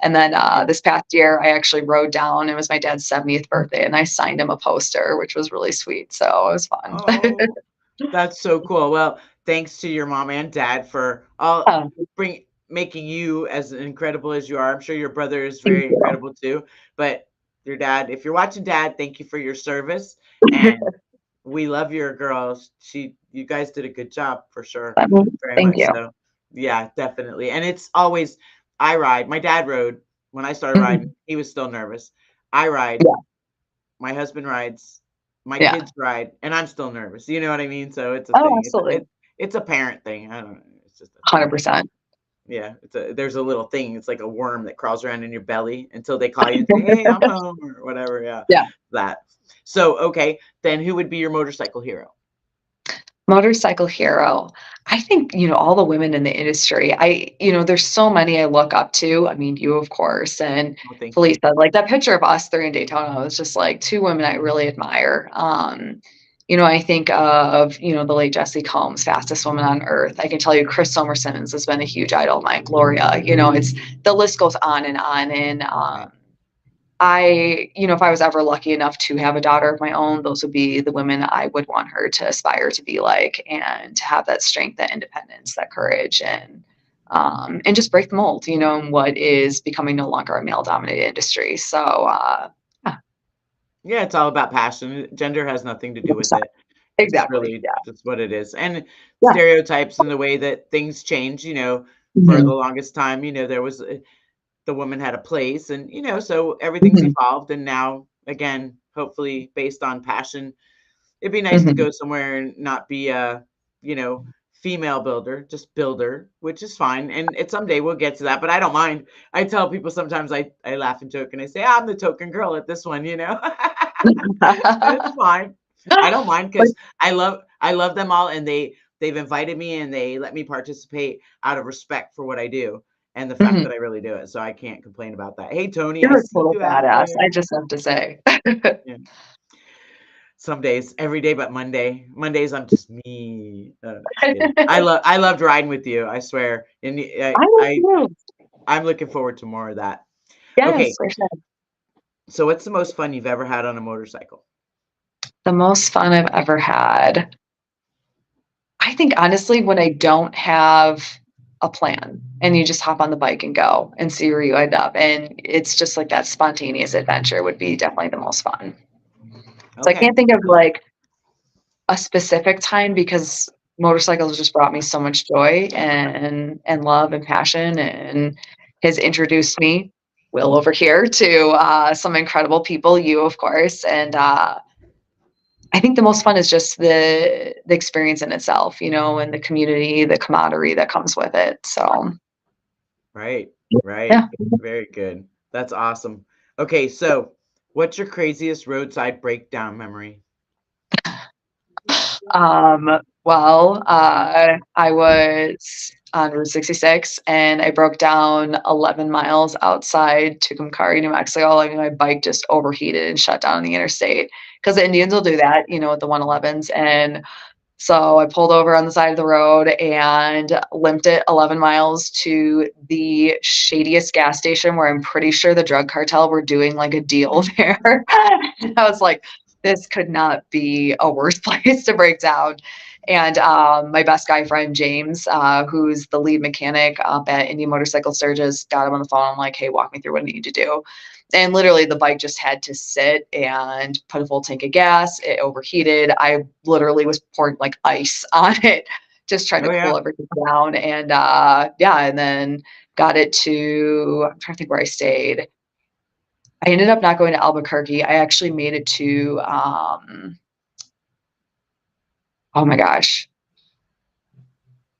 and then this past year, I actually rode down. It was my dad's 70th birthday, and I signed him a poster, which was really sweet. So it was fun. oh, that's so cool. Well, thanks to your mom and dad for all Oh, making you as incredible as you are. I'm sure your brother is thank very you. incredible too. But your dad, if you're watching, Dad, thank you for your service. And we love your girls. You guys did a good job for sure. Very Thank much you. so. Yeah, definitely. And it's always, I ride. My dad rode when I started riding. Mhm. He was still nervous. I ride. Yeah, My husband rides. My yeah. kids ride, and I'm still nervous. You know what I mean? So it's a Oh, thing. absolutely. It's a parent thing. I don't know. It's just a thing. 100%. Yeah, there's a little thing. It's like a worm that crawls around in your belly until they call you and say, "Hey, I'm home," or whatever. Yeah, Yeah. that. So okay, then who would be your motorcycle hero? Motorcycle hero. I think, you know, all the women in the industry, you know, there's so many I look up to. I mean, you, of course, and Oh, thank you. Felisa, like that picture of us three in Daytona was just like two women I really admire. You know, I think of, you know, the late Jessie Combs, fastest woman on earth. I can tell you Chris Somer Simmons has been a huge idol of mine. Gloria, you know, it's the list goes on and on. And Right. you know, if I was ever lucky enough to have a daughter of my own, those would be the women I would want her to aspire to be like, and to have that strength, that independence, that courage, and just break the mold, you know, in what is becoming no longer a male-dominated industry. So, yeah, Yeah, it's all about passion. Gender has nothing to do with 100%. it. It's Exactly. really Yeah. just what it is. And Yeah. stereotypes and the way that things change, for the Mhm. longest time, there was the woman had a place, and so everything's Mhm. evolved, and now again, hopefully based on passion. It'd be nice to Mhm. go somewhere and not be a, you know, female builder, just builder, which is fine. And it someday we'll get to that, but I don't mind. I tell people sometimes I laugh and joke and I say, I'm the token girl at this one. It's fine. I don't mind But because I love them all, and they've invited me and they let me participate out of respect for what I do and the fact mhm. that I really do it. So I can't complain about that. Hey Tony, I You're a see total you out badass, I there. just have to say. Yeah. Some days, every day but Monday. Mondays, I'm just me. Just kidding. I loved riding with you, I swear. And I will too. I'm looking forward to more of that. Okay, Yes, for sure. so what's the most fun you've ever had on a motorcycle? The most fun I've ever had. I think honestly, when I don't have a plan and you just hop on the bike and go and see where you end up. And it's just like that spontaneous adventure would be definitely the most fun. So I Okay. can't think of like a specific time because motorcycles just brought me so much joy and love and passion and has introduced me. Will over here to some incredible people, you of course, and I think the most fun is just the experience in itself, and the community, the camaraderie that comes with it. So Right, yeah. right. Very good. That's awesome. Okay, so what's your craziest roadside breakdown memory? Well, I was on Route 66 and I broke down 11 miles outside Tucumcari, New Mexico. I mean, my bike just overheated and shut down on the interstate because the Indians will do that, with the 111s. And so I pulled over on the side of the road and limped it 11 miles to the shadiest gas station where I'm pretty sure the drug cartel were doing like a deal there. And I was like, this could not be a worse place to break down. And my best guy friend, James, who's the lead mechanic up at Indian Motorcycle Sturgis, got him on the phone. I'm like, hey, walk me through what I need to do. And literally the bike just had to sit and put a full tank of gas. It overheated. I literally was pouring like ice on it, just trying to Oh cool yeah. everything down. And and then got it to, I'm trying to think where I stayed. I ended up not going to Albuquerque. I actually made it to, oh my gosh,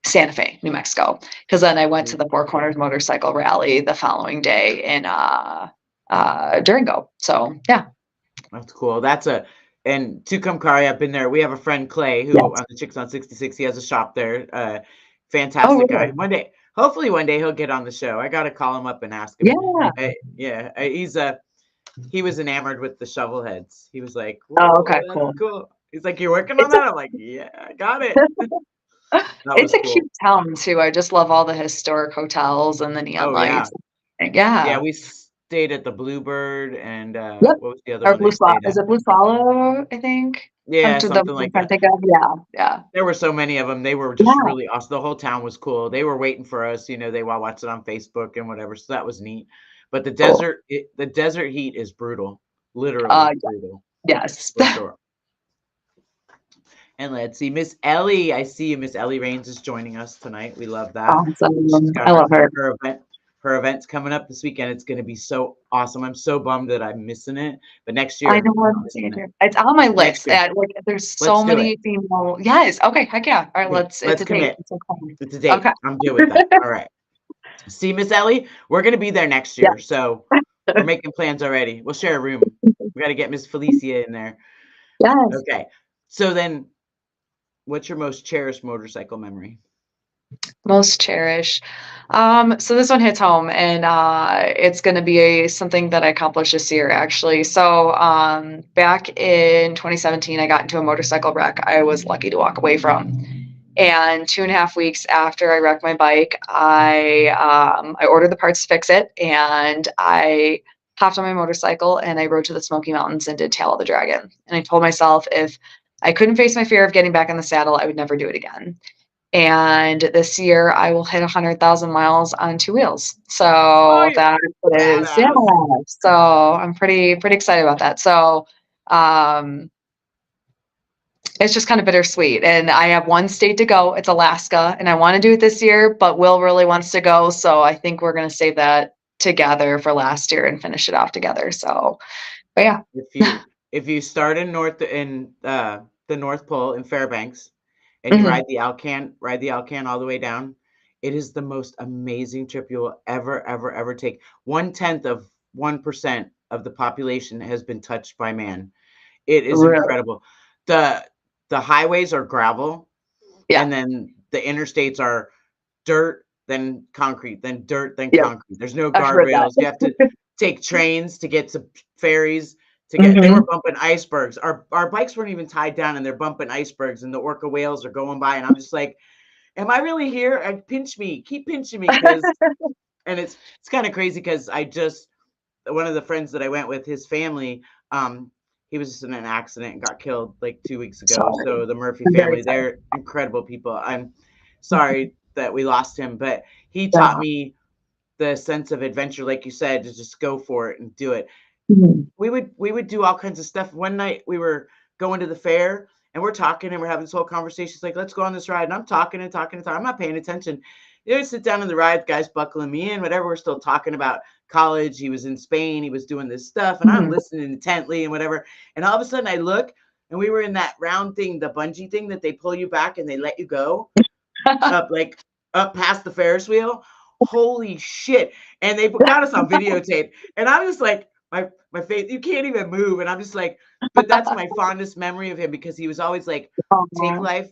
Santa Fe, New Mexico. Because then I went to the Four Corners Motorcycle Rally the following day in Durango. So yeah. That's cool. And Tucumcari, I've been there. We have a friend, Clay, who Yes. on the Chicks on 66, he has a shop there. Oh, Fantastic guy. really? Hopefully one day he'll get on the show. I got to call him up and ask him. Yeah. He was enamored with the shovel heads. He was like, Oh, "Whoa, okay, that's cool. cool." He's like, "You're working on It's a that?" I'm like, "Yeah, I got it." That it's was a cool. cute town too. I just love all the historic hotels and the neon Oh yeah. lights. Yeah, Yeah. we stayed at the Bluebird and Yep. what was the other Or one they Blue Swallow. stayed Is at? it Blue Swallow, I think? Yeah, To the something I'm like trying to that. think of. Yeah, yeah. There were so many of them. They were just Yeah. really awesome. The whole town was cool. They were waiting for us, they all watched it on Facebook and whatever, so that was neat. But Cool. the desert heat is brutal, literally Yeah, brutal, yes. for sure. And let's see, Miss Ellie. I see you. Miss Ellie Rains is joining us tonight. We love that. She's Awesome. got I love her. her event's coming up this weekend. It's going to be so awesome. I'm so bummed that I'm missing it, but next I year know I'm I'm not missing it. it's on my Next list. year, Like there's let's so do it. many female. Yes. Okay. Heck yeah. All right. Okay, It's let's a date. commit. It's okay. It's a date. Okay. I'm good with that. All right. See, Miss Ellie, we're going to be there next Yeah. year, so we're making plans already. We'll share a room. We got to get Miss Felicia in there. Yes. Okay. So then, what's your most cherished motorcycle memory? Most cherished. So this one hits home, and it's going to be something that I accomplished this year, actually. So back in 2017, I got into a motorcycle wreck I was lucky to walk away from. And 2.5 weeks after I wrecked my bike, I ordered the parts to fix it, and I hopped on my motorcycle and I rode to the Smoky Mountains and did Tail of the Dragon. And I told myself if I couldn't face my fear of getting back in the saddle, I would never do it again. And this year I will hit 100,000 miles on two wheels. Oh, So you're that is, yeah. badass. So I'm pretty excited about that. So um, it's just kind of bittersweet. And I have one state to go. It's Alaska, and I want to do it this year, but Will really wants to go. So I think we're going to save that together for last year and finish it off together. So, but yeah. If you start in the North Pole in Fairbanks and you Mhm. ride the Alcan all the way down, it is the most amazing trip you will ever take. 1/10 of 1% of the population has been touched by man. It is Really? incredible. The highways are gravel, Yeah. and then the interstates are dirt, then concrete, then dirt, then Yeah. concrete. There's no I've heard that. guardrails. You have to take trains to get to ferries to get. They were Mhm. bumping icebergs. Our bikes weren't even tied down, and they're bumping icebergs, and the orca whales are going by, and I'm just like, "Am I really here? And pinch me, keep pinching me, because." And it's kind of crazy because one of the friends that I went with, his family, he was just in an accident and got killed like 2 weeks ago. Sorry. So the Murphy I'm very family, sorry. they're incredible people. I'm sorry that we lost him, but he taught Yeah. me the sense of adventure, like you said, to just go for it and do it. Mhm. We would do all kinds of stuff. One night we were going to the fair and we're talking and we're having this whole conversation. It's like, let's go on this ride. And I'm talking and talking and talking. I'm not paying attention. Sit down in the ride, guys buckling me in, whatever. We're still talking about college. He was in Spain. He was doing this stuff, and I'm listening intently and whatever. And all of a sudden, I look, and we were in that round thing, the bungee thing that they pull you back and they let you go up, like up past the Ferris wheel. Holy shit! And they got us on videotape, and I'm just like, my face, you can't even move, and I'm just like, but that's my fondest memory of him because he was always like, take life,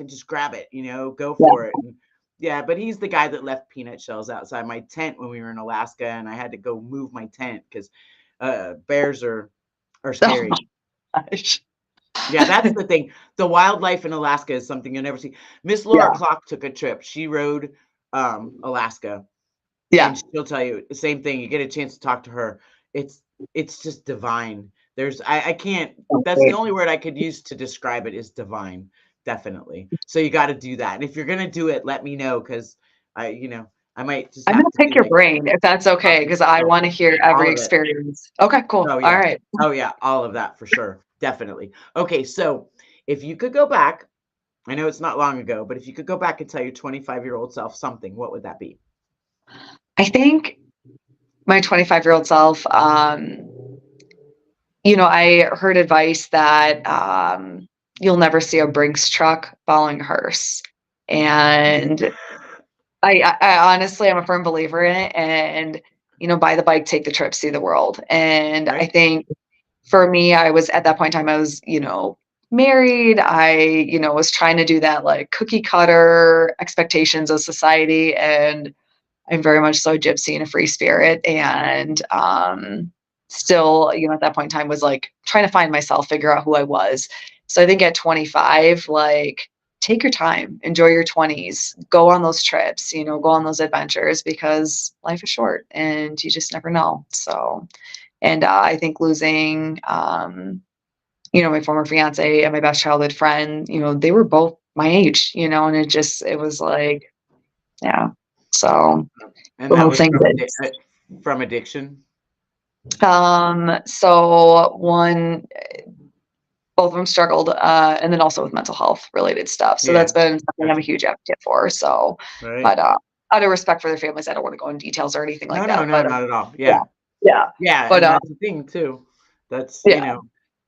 and just grab it, go for it. And yeah, but he's the guy that left peanut shells outside my tent when we were in Alaska, and I had to go move my tent because bears are scary. Yeah, that's the thing. The wildlife in Alaska is something you'll never see. Miss Laura Clock took a trip. She rode Alaska. Yeah. And she'll tell you the same thing. You get a chance to talk to her. It's just divine. I can't, that's the only word I could use to describe it is divine. Definitely. So you got to do that. And if you're going to do it, let me know. Cause I might just I'm have gonna to pick be your like, brain if that's okay, because I want to hear all every of it. experience. Okay, cool. Oh All yeah. right. Oh yeah. All of that for sure. Definitely. Okay. So if you could go back, I know it's not long ago, but if you could go back and tell your 25-year-old self something, what would that be? I think my 25-year-old self, I heard advice that you'll never see a Brinks truck following a hearse. And I honestly, I'm a firm believer in it. And, buy the bike, take the trip, see the world. And I Right? think for me, I was at that point in time, I was, married. I, was trying to do that like cookie cutter expectations of society. And I'm very much so a gypsy and a free spirit. And still, at that point in time was like trying to find myself, figure out who I was. So I think at 25, like take your time, enjoy your 20s, go on those trips, go on those adventures because life is short and you just never know. So, and I think losing, my former fiance and my best childhood friend, they were both my age, and it was like, yeah. So And that little was things from addiction. So both of them struggled, and then also with mental health related stuff. So that's Yeah. been something I'm a Gotcha. huge advocate for. So, Right. but out of respect for their families, I don't want to go into details or anything like No, that. But not at all. yeah, Yeah. yeah, Yeah. but And that's the thing too. That's, yeah.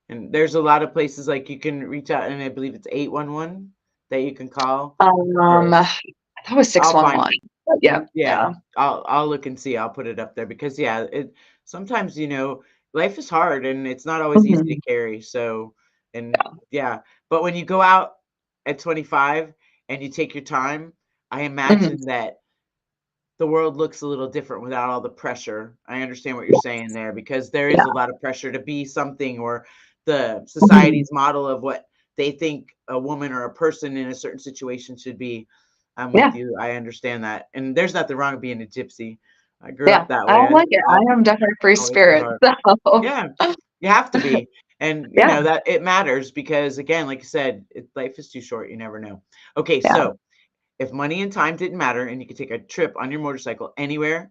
and there's a lot of places like you can reach out, and I believe it's 811 that you can call. Or That was I'll find, 611. Yeah, yeah, yeah, I'll look and see. I'll put it up there because yeah, sometimes, life is hard and it's not always easy to mhm, carry. So, and yeah, yeah, but when you go out at 25 and you take your time, I mhm, imagine that the world looks a little different without all the pressure. I understand what you're saying there because there is yeah, a lot of pressure to be something or the mhm, society's model of what they think a woman or a person in a certain situation should be. I'm with yeah, you. I understand that. And there's nothing wrong with being a gypsy. I grew yeah. up that I way. like it. I am definitely a free Always the spirit. heart. So Yeah, you have to be. And yeah, that it matters because again, like you said, life is too short. You never know. Okay, yeah. so if money and time didn't matter and you could take a trip on your motorcycle anywhere,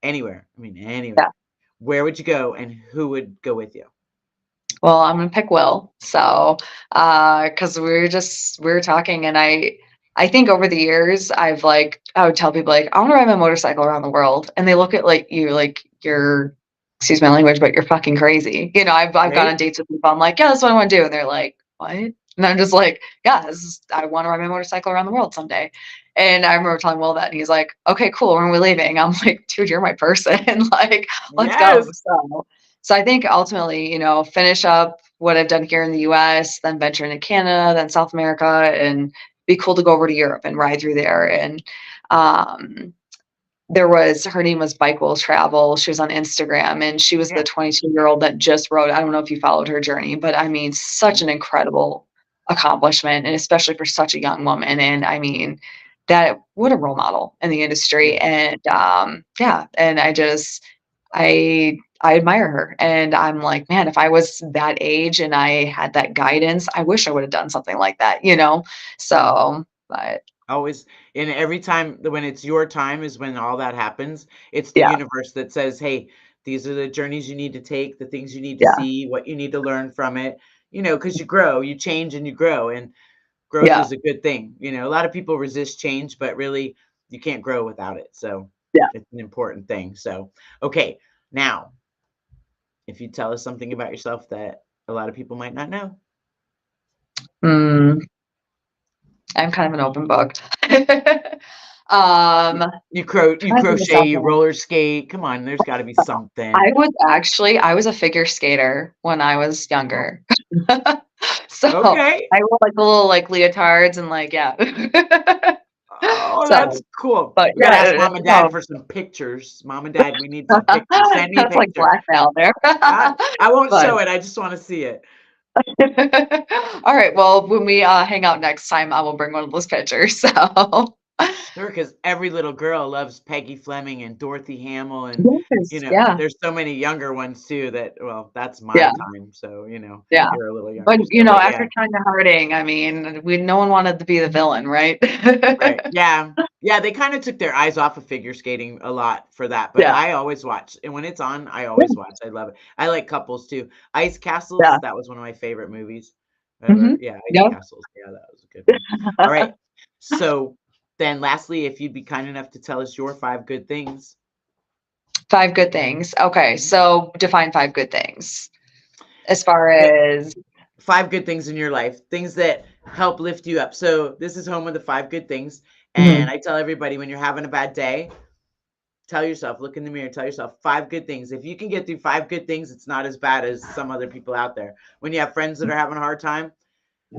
I mean Yeah. anywhere, where would you go and who would go with you? Well, I'm gonna pick Will. So, because we were talking, and I think over the years, I would tell people like, I want to ride my motorcycle around the world, and they look at like you're, excuse my language, but you're fucking crazy. I've gone Right? on dates with people. I'm like, yeah, that's what I want to do, and they're like, what? And I'm just like, yeah, I want to ride my motorcycle around the world someday. And I remember telling Will that, and he's like, okay, cool. When are we leaving? I'm like, dude, you're my person. Like, let's go. Yes. So I think ultimately, finish up what I've done here in the US, then venture into Canada, then South America, and be cool to go over to Europe and ride through there. And um, her name was Bike Will Travel. She was on Instagram, and she was the Yeah. 22-year-old that just rode. I don't know if you followed her journey, but I mean, such an incredible accomplishment, and especially for such a young woman. And I mean, what a role model in the industry. Yeah. And yeah, and I admire her, and I'm like, man, if I was that age and I had that guidance, I wish I would have done something like that. Mm. So, but Always, and every time when it's your time is when all that happens. It's the yeah, universe that says, "Hey, these are the journeys you need to take, the things you need to yeah, see, what you need to learn from it." Because you grow, you change, and you grow, and growth yeah, is a good thing. A lot of people resist change, but really, you can't grow without it. So, Yeah. It's an important thing. So, okay, now, if you tell us something about yourself that a lot of people might not know. Mm, I'm kind of an open book. You Trying to think of crochet, you something. roller skate. Come on, there's got to be something. I was a figure skater when I was younger. So Okay. I wore like the little like leotards and like yeah. Oh, that's So, cool. but We gotta ask yeah, mom and dad for some pictures. Mom and dad, we need some pictures. Send me a that's like picture. blackmail there. I won't But show it. I just want to see it. all right, well, when we hang out next time, I will bring one of those pictures. So Sure, because every little girl loves Peggy Fleming and Dorothy Hamill, and yes, yeah, there's so many younger ones too that, well, that's my yeah, time. So, yeah. you're a little But younger. So, but yeah, after Tanya Harding, I mean, no one wanted to be the villain, right? right. Yeah. Yeah, they kind of took their eyes off of figure skating a lot for that, but Yeah, I always watch. And when it's on, I yeah, always watch. I love it. I like Couples too. Ice yeah. Castles, that was one of my favorite movies Hmm. ever. Yeah, Ice Yep. Castles. Yeah, that was a good one. All right. So then lastly, if you'd be kind enough to tell us your 5 good things. 5 good things. Okay, Mhm. so define 5 good things. As far Okay, as 5 good things in your life, things that help lift you up. So this is home of the 5 good things. And mhm, I tell everybody when you're having a bad day, tell yourself, look in the mirror, tell yourself 5 good things. If you can get through 5 good things, it's not as bad as some other people out there. When you have friends that are having a hard time,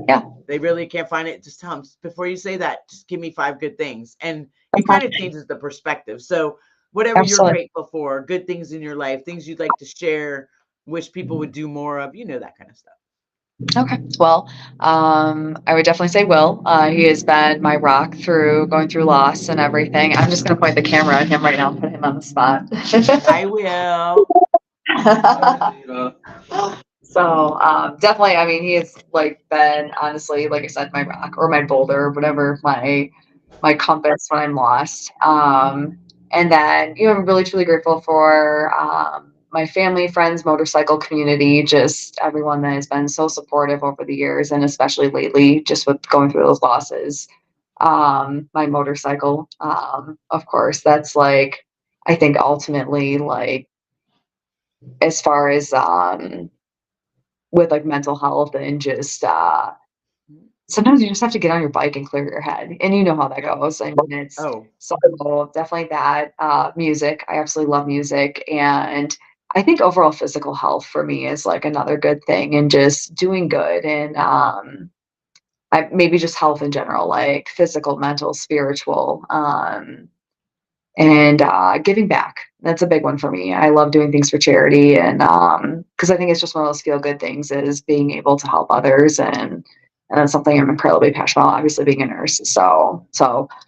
yeah, they really can't find it, just tell them, before you say that, just give me 5 good things. And it kind of okay, changes the perspective. So whatever you're absolutely. grateful for, good things in your life, things you'd like to share, wish people would do more of, that kind of stuff. Okay. Well, I would definitely say Will. He has been my rock through going through loss and everything. I'm just gonna point the camera at him right now, put him on the spot. I will. So definitely, I mean, he has like been honestly, like I said, my rock or my boulder, whatever my compass when I'm lost. And then I'm really truly grateful for my family, friends, motorcycle community, just everyone that has been so supportive over the years, and especially lately, just with going through those losses. My motorcycle, of course, that's like I think ultimately like as far as with like mental health and just sometimes you just have to get on your bike and clear your head, and you know how that Yep. goes. I mean, it's Oh, so definitely that music. I absolutely love music, and I think overall physical health for me is like another good thing, and just doing good, and maybe just health in general, like physical, mental, spiritual. And giving back, that's a big one for me. I love doing things for charity, and because I think it's just one of those feel good things is being able to help others, and that's something I'm incredibly passionate about, obviously being a nurse. So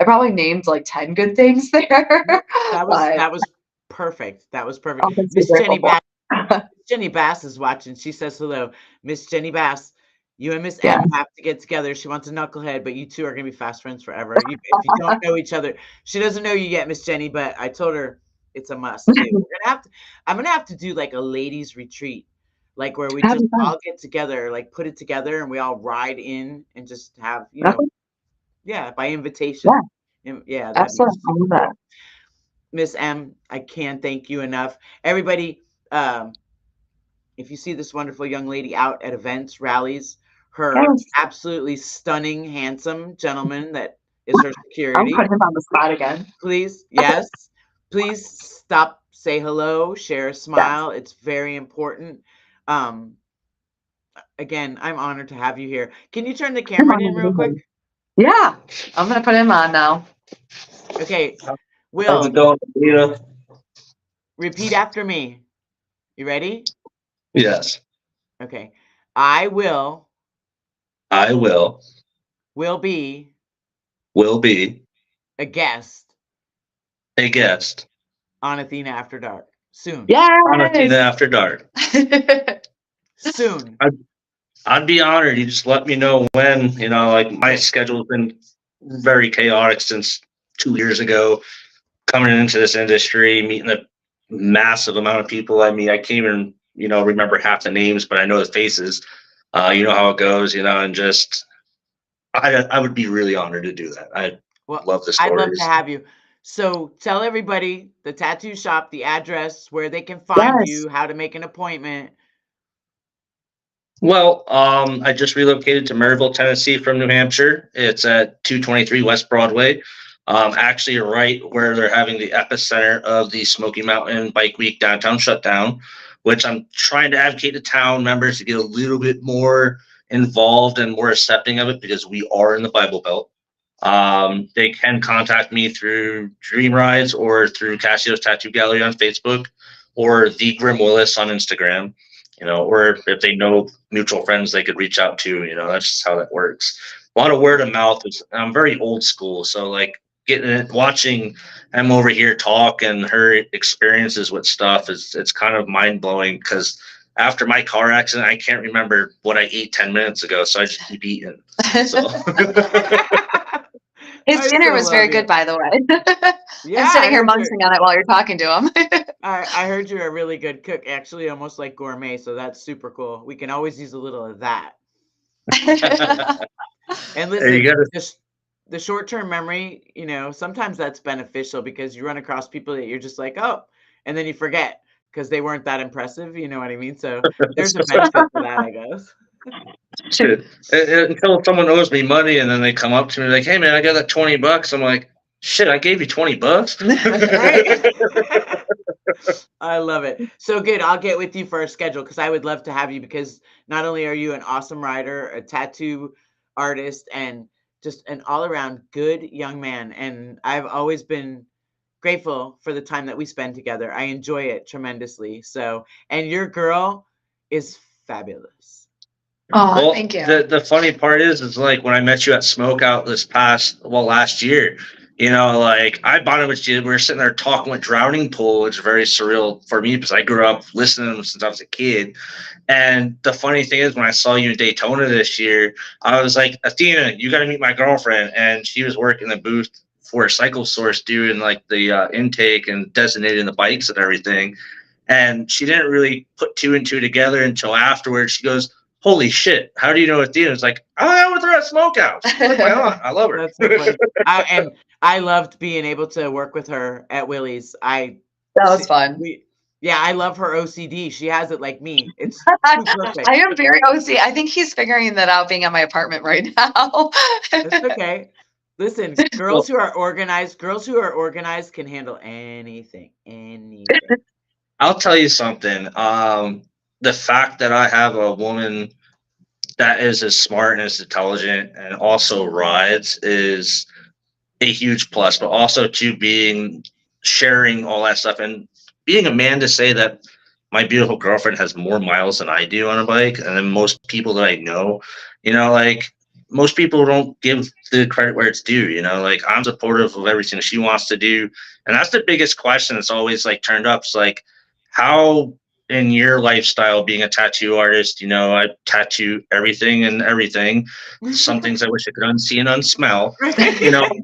I probably named like 10 good things there. that was But that was perfect. That was perfect. I'll be Miss grateful Jenny for. Bass. Jenny Bass is watching. She says hello. Miss Jenny Bass, you and Miss Yeah. M have to get together. She wants a knucklehead, but you two are gonna be fast friends forever. If you don't know each other, she doesn't know you yet, Miss Jenny, but I told her it's a must too. I'm gonna have to do like a ladies retreat, like where we That'd just be fun. all get together, like put it together, and we all ride in and just have, Okay. yeah, by invitation. Yeah, And yeah, that'd be absolutely. I super love that. cool. Miss M, I can't thank you enough. Everybody, if you see this wonderful young lady out at events, rallies, her Yes. absolutely stunning, handsome gentleman that is her I'm security, putting him on the spot again. please, yes, please stop, say hello, share a Yes. smile. It's very important. Um, again, I'm honored to have you here. Can you turn the Come camera on in real quick? over. Yeah. I'm gonna put him on now. Okay, How's it Will, going, Athena? repeat after me. You ready? Yes, Okay. I I will will be a guest a guest on Athena After Dark soon. on Athena Yes. After Dark. Soon. I'd be honored. You just let me know when. Like my schedule's been very chaotic since 2 years ago. Coming into this industry, meeting a massive amount of people. I mean, I can't even remember half the names, but I know the faces. You know how it goes. And just I would be really honored to do that. I Well, love the I'd love to stories. have you. So tell everybody the tattoo shop, the address, where they can find Yes. you, how to make an appointment. Well, I just relocated to Maryville, Tennessee from New Hampshire. It's at 223 West Broadway. Actually right where they're having the epicenter of the Smoky Mountain Bike Week downtown shutdown, which I'm trying to advocate to town members to get a little bit more involved and more accepting of it because we are in the Bible Belt. They can contact me through Dream Rides or through Cassio's Tattoo Gallery on Facebook or the Grim Willis on Instagram, or if they know mutual friends they could reach out to, that's just how that works. A lot of word of mouth is, I'm very old school. So like getting it, watching Em over here talk and her experiences with stuff it's kind of mind blowing because after my car accident, I can't remember what I ate 10 minutes ago. So I just keep eating. So. His I dinner so was love very you. good, by the way. Yeah, I'm sitting I here heard munching on it while you're talking to him. I heard you're a really good cook, actually, almost like gourmet. So that's super cool. We can always use a little of that. And Hey, listen, you gotta the short-term memory, sometimes that's beneficial because you run across people that you're just like, oh, and then you forget because they weren't that impressive. You know what I mean? So there's a benefit to that, I guess. shit. Until someone owes me money and then they come up to me like, hey man, I got that $20. I'm like, shit, I gave you $20. Right? I love it. So good. I'll get with you for a schedule because I would love to have you because not only are you an awesome writer, a tattoo artist, and just an all-around good young man. And I've always been grateful for the time that we spend together. I enjoy it tremendously. So, and your girl is fabulous. Oh, Well, thank you. the funny part is like when I met you at Smokeout last year, like I bonded with you. We were sitting there talking with Drowning Pool. It's very surreal for me because I grew up listening to them since I was a kid. And the funny thing is, when I saw you in Daytona this year, I was like, Athena, you got to meet my girlfriend. And she was working the booth for Cycle Source doing like the intake and designating the bikes and everything. And she didn't really put two and two together until afterwards. She goes, holy shit, how do you know Athena? It's like, I hung out with her at Smokehouse. She's like my aunt. I love her. That's so funny. And I loved being able to work with her at Willie's. That was fun. I love her OCD. She has it like me. It's too perfect. I am very OC. I think he's figuring that out being at my apartment right now. It's okay. Listen, girls who are organized can handle anything. I'll tell you something. The fact that I have a woman that is as smart and as intelligent and also rides is a huge plus, but also to sharing all that stuff and being a man to say that my beautiful girlfriend has more miles than I do on a bike, and then most people that I know, like most people don't give the credit where it's due. Like I'm supportive of everything she wants to do, and that's the biggest question that's always like turned up. It's like, how in your lifestyle being a tattoo artist, I tattoo everything and everything. Some things I wish I could unsee and unsmell,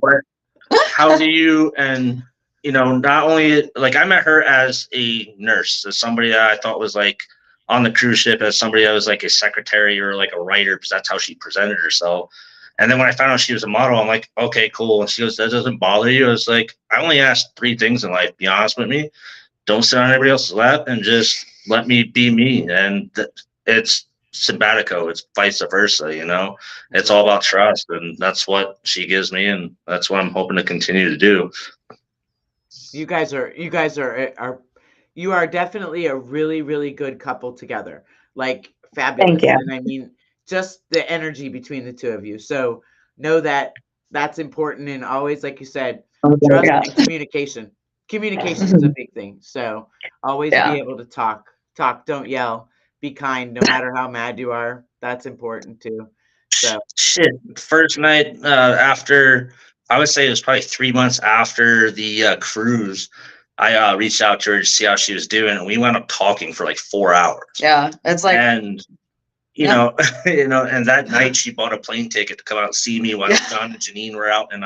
but how do you, and not only like I met her as a nurse, as somebody that I thought was like on the cruise ship, as somebody that was like a secretary or like a writer, because that's how she presented herself. And then when I found out she was a model, I'm like, okay, cool. And she goes, that doesn't bother you? I was like, I only asked 3 things in life. Be honest with me. Don't sit on everybody else's lap and just let me be me. And it's simpatico. It's vice versa. It's all about trust, and that's what she gives me, and that's what I'm hoping to continue to do. You guys are you are definitely a really, really good couple together. Like fabulous. Thank you. And I mean, just the energy between the two of you. So know that that's important, and always, like you said, trust and communication. Communication is a big thing. So always be able to talk, don't yell, be kind, no matter how mad you are. That's important too. So shit. First night after, I would say it was probably 3 months after the cruise, I reached out to her to see how she was doing, and we wound up talking for like 4 hours. Yeah, it's like, and you know, and that night she bought a plane ticket to come out and see me while John and Janine were out in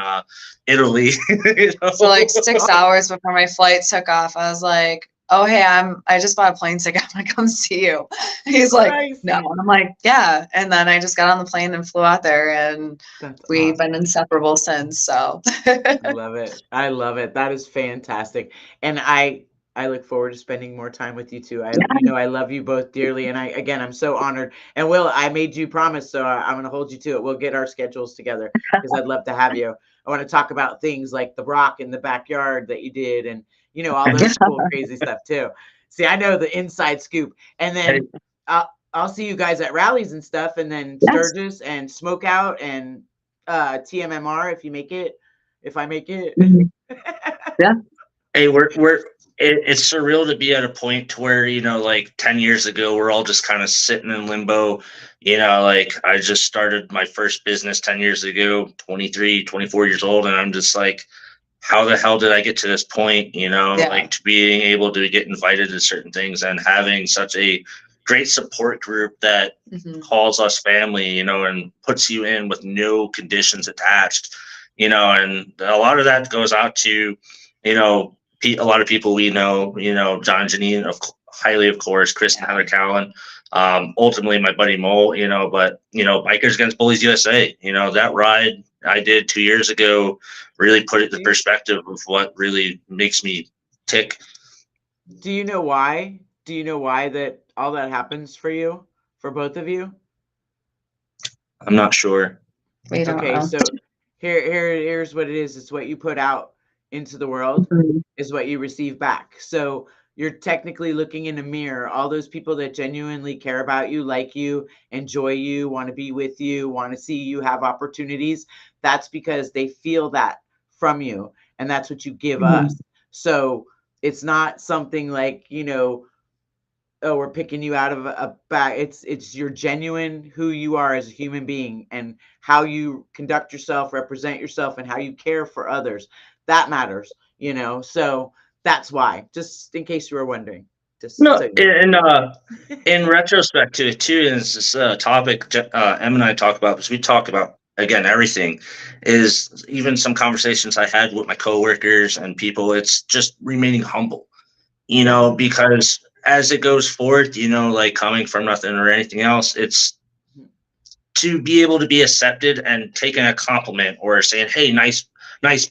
Italy. So like 6 hours before my flight took off, I was like, oh, hey, I just bought a plane ticket. I'm gonna come see you. He's like, Nice. no. And I'm like, yeah. And then I just got on the plane and flew out there, and That's we've awesome. been inseparable since. So I love it. I love it. That is fantastic. And I look forward to spending more time with you too. I love you both dearly. And I'm so honored. And Will, I made you promise, so I'm going to hold you to it. We'll get our schedules together because I'd love to have you. I want to talk about things like the rock in the backyard that you did, and all those cool, crazy stuff too. See, I know the inside scoop. And then I'll see you guys at rallies and stuff, and then Sturgis and Smoke Out and TMMR if I make it. Yeah. Hey, it's surreal to be at a point to where, like 10 years ago, we're all just kind of sitting in limbo. Like I just started my first business 10 years ago, 23, 24 years old. And I'm just like, how the hell did I get to this point? Like to being able to get invited to certain things and having such a great support group that calls us family, and puts you in with no conditions attached, and a lot of that goes out to, a lot of people we know, John Janine, highly, of course, Chris and Heather Cowan, ultimately my buddy Mo, but, Bikers Against Bullies USA, that ride I did 2 years ago really put it in perspective of what really makes me tick. Do you know why? Do you know why that all that happens for you, for both of you? I'm not sure. We don't know. So here's what it is. It's what you put out into the world is what you receive back. So you're technically looking in a mirror. All those people that genuinely care about you, like you, enjoy you, want to be with you, want to see you have opportunities. That's because they feel that from you. And that's what you give us. So it's not something like, oh, we're picking you out of a bag. It's your genuine who you are as a human being and how you conduct yourself, represent yourself, and how you care for others. That matters, so that's why, just in case you were wondering. In retrospect to it too, and it's this topic Em and I talk about, because we talk about, again, everything, is even some conversations I had with my coworkers and people, it's just remaining humble, because as it goes forth, like coming from nothing or anything else, it's to be able to be accepted and taking a compliment or saying, hey, nice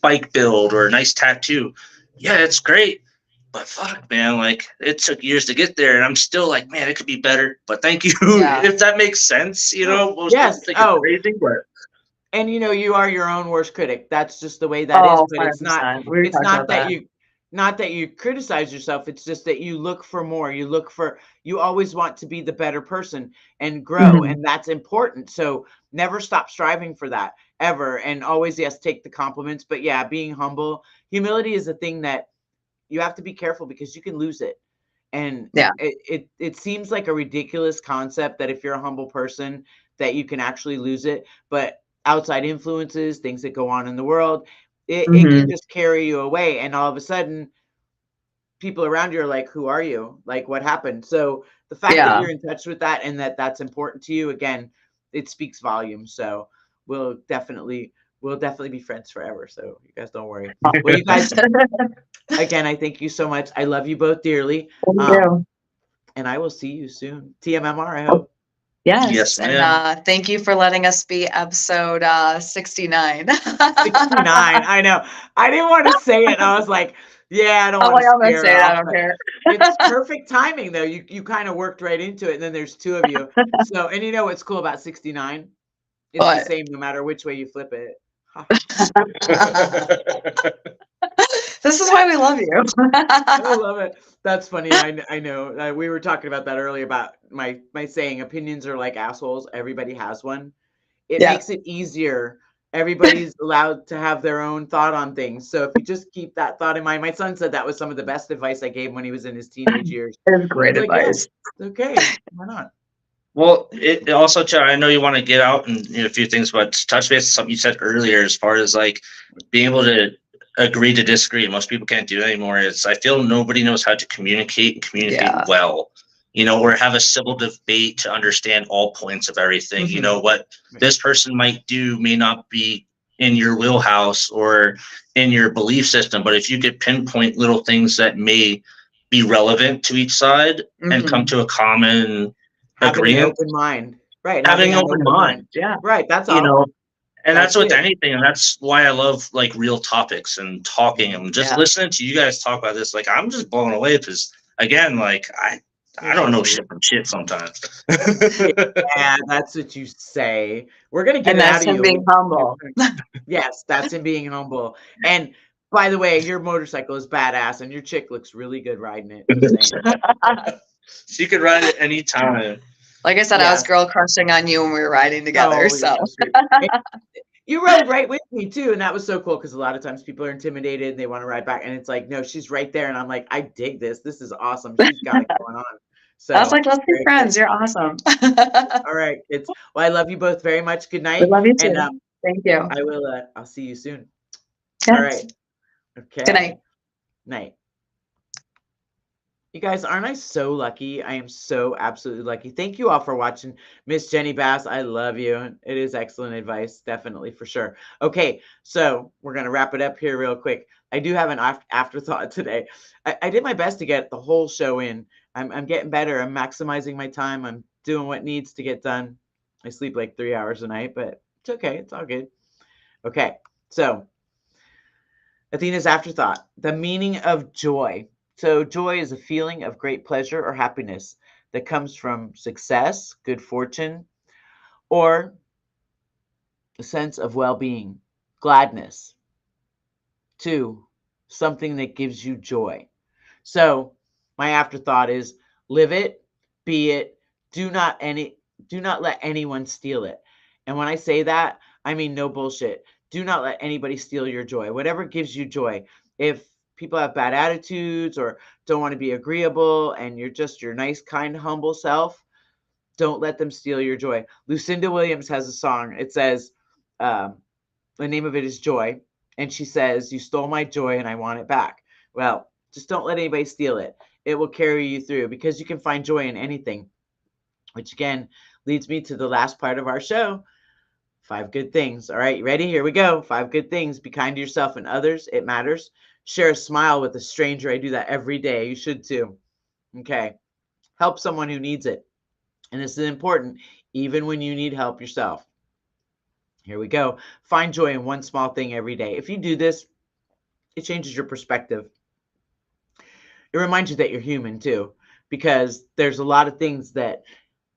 bike build or nice tattoo. Yeah, it's great. But fuck, man, like it took years to get there. And I'm still like, man, it could be better. But thank you. If that makes sense, most yes. people think it's crazy, but. And you are your own worst critic. That's just the way that is. But it's 100%. not that you criticize yourself. It's just that you look for more. You always want to be the better person and grow. And that's important. So never stop striving for that ever. And always, yes, take the compliments. But yeah, being humble, humility is a thing that you have to be careful because you can lose it. And it seems like a ridiculous concept that if you're a humble person, that you can actually lose it. But outside influences, things that go on in the world, it can just carry you away. And all of a sudden, people around you are like, who are you? Like, what happened? So the fact that you're in touch with that and that's important to you, again, it speaks volumes. So we'll definitely be friends forever. So you guys don't worry. Well, you guys, again, I thank you so much. I love you both dearly. And I will see you soon. TMMR, I hope. Yes, and thank you for letting us be episode 69. 69, I know. I didn't want to say it. I was like, yeah, I don't want to scare I don't care. It's perfect timing, though. You kind of worked right into it, and then there's two of you. So, and you know what's cool about 69? It's the same no matter which way you flip it. This is why we love you. I love it. That's funny. I know. We were talking about that earlier about my saying opinions are like assholes. Everybody has one. It makes it easier. Everybody's allowed to have their own thought on things. So if you just keep that thought in mind, my son said that was some of the best advice I gave when he was in his teenage years. It was great advice. Yeah, okay, why not? Well, it also, Chad, I know you want to get out and a few things, but touch base on something you said earlier as far as like being able to agree to disagree. Most people can't do it anymore. I feel nobody knows how to communicate and communicate well, or have a civil debate to understand all points of everything. What this person might do may not be in your wheelhouse or in your belief system, but if you could pinpoint little things that may be relevant to each side and come to a common Having an agreement. open mind. Right. Having an that open mind. Yeah. Right. That's You all. know, and that's with it. anything, and that's why I love like real topics and talking and just listening to you guys talk about this. Like I'm just blown away because again, like I don't know shit from shit sometimes. Yeah, that's what you say. We're gonna get And it out that's of him you. being humble. Yes, that's him being humble. And by the way, your motorcycle is badass, and your chick looks really good riding it. Just saying. She could ride it anytime. Like I said, I was girl crushing on you when we were riding together. So you rode right with me too, and that was so cool because a lot of times people are intimidated and they want to ride back, and it's like, no, she's right there, and I'm like, I dig this. This is awesome. She's got it going on. So I was like, let's be friends. You're awesome. All right, kids. Well, I love you both very much. Good night. We love you too. And thank you. I will. I'll see you soon. Yes. All right. Okay. Good night. Night. You guys, aren't I so lucky? I am so absolutely lucky. Thank you all for watching. Miss Jenny Bass, I love you. It is excellent advice, definitely, for sure. Okay, so we're going to wrap it up here real quick. I do have an afterthought today. I did my best to get the whole show in. I'm getting better. I'm maximizing my time. I'm doing what needs to get done. I sleep like 3 hours a night, but it's okay. It's all good. Okay, so Athena's afterthought, the meaning of joy. So joy is a feeling of great pleasure or happiness that comes from success, good fortune, or a sense of well-being, gladness. 2, something that gives you joy. So my afterthought is live it, be it, do not let anyone steal it. And when I say that, I mean no bullshit. Do not let anybody steal your joy. Whatever gives you joy. If people have bad attitudes or don't want to be agreeable and you're just your nice, kind, humble self, don't let them steal your joy. Lucinda Williams has a song. It says, the name of it is Joy. And she says, you stole my joy and I want it back. Well, just don't let anybody steal it. It will carry you through because you can find joy in anything. Which again leads me to the last part of our show. 5 good things. All right, you ready? Here we go. 5 good things. Be kind to yourself and others. It matters. Share a smile with a stranger. I do that every day. You should too. Okay. Help someone who needs it. And this is important, even when you need help yourself. Here we go. Find joy in one small thing every day. If you do this, it changes your perspective. It reminds you that you're human too, because there's a lot of things that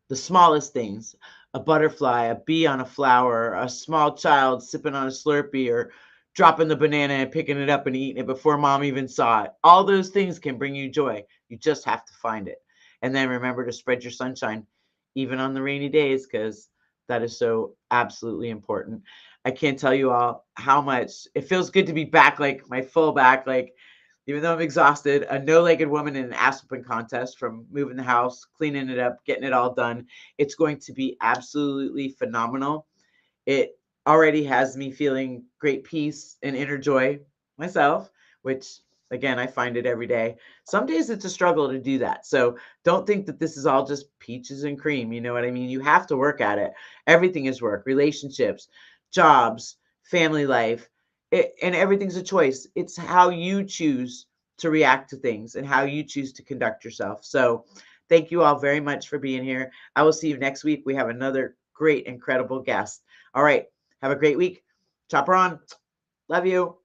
the smallest things, a butterfly, a bee on a flower, a small child sipping on a Slurpee, or dropping the banana and picking it up and eating it before mom even saw it. All those things can bring you joy. You just have to find it. And then remember to spread your sunshine, even on the rainy days, because that is so absolutely important. I can't tell you all how much it feels good to be back, like my full back, like even though I'm exhausted, a no-legged woman in an ass whooping contest from moving the house, cleaning it up, getting it all done. It's going to be absolutely phenomenal. It already has me feeling great peace and inner joy myself, which again, I find it every day. Some days it's a struggle to do that. So don't think that this is all just peaches and cream. You know what I mean? You have to work at it. Everything is work, relationships, jobs, family life. And everything's a choice. It's how you choose to react to things and how you choose to conduct yourself. So thank you all very much for being here. I will see you next week. We have another great, incredible guest. All right. Have a great week. Chopper on. Love you.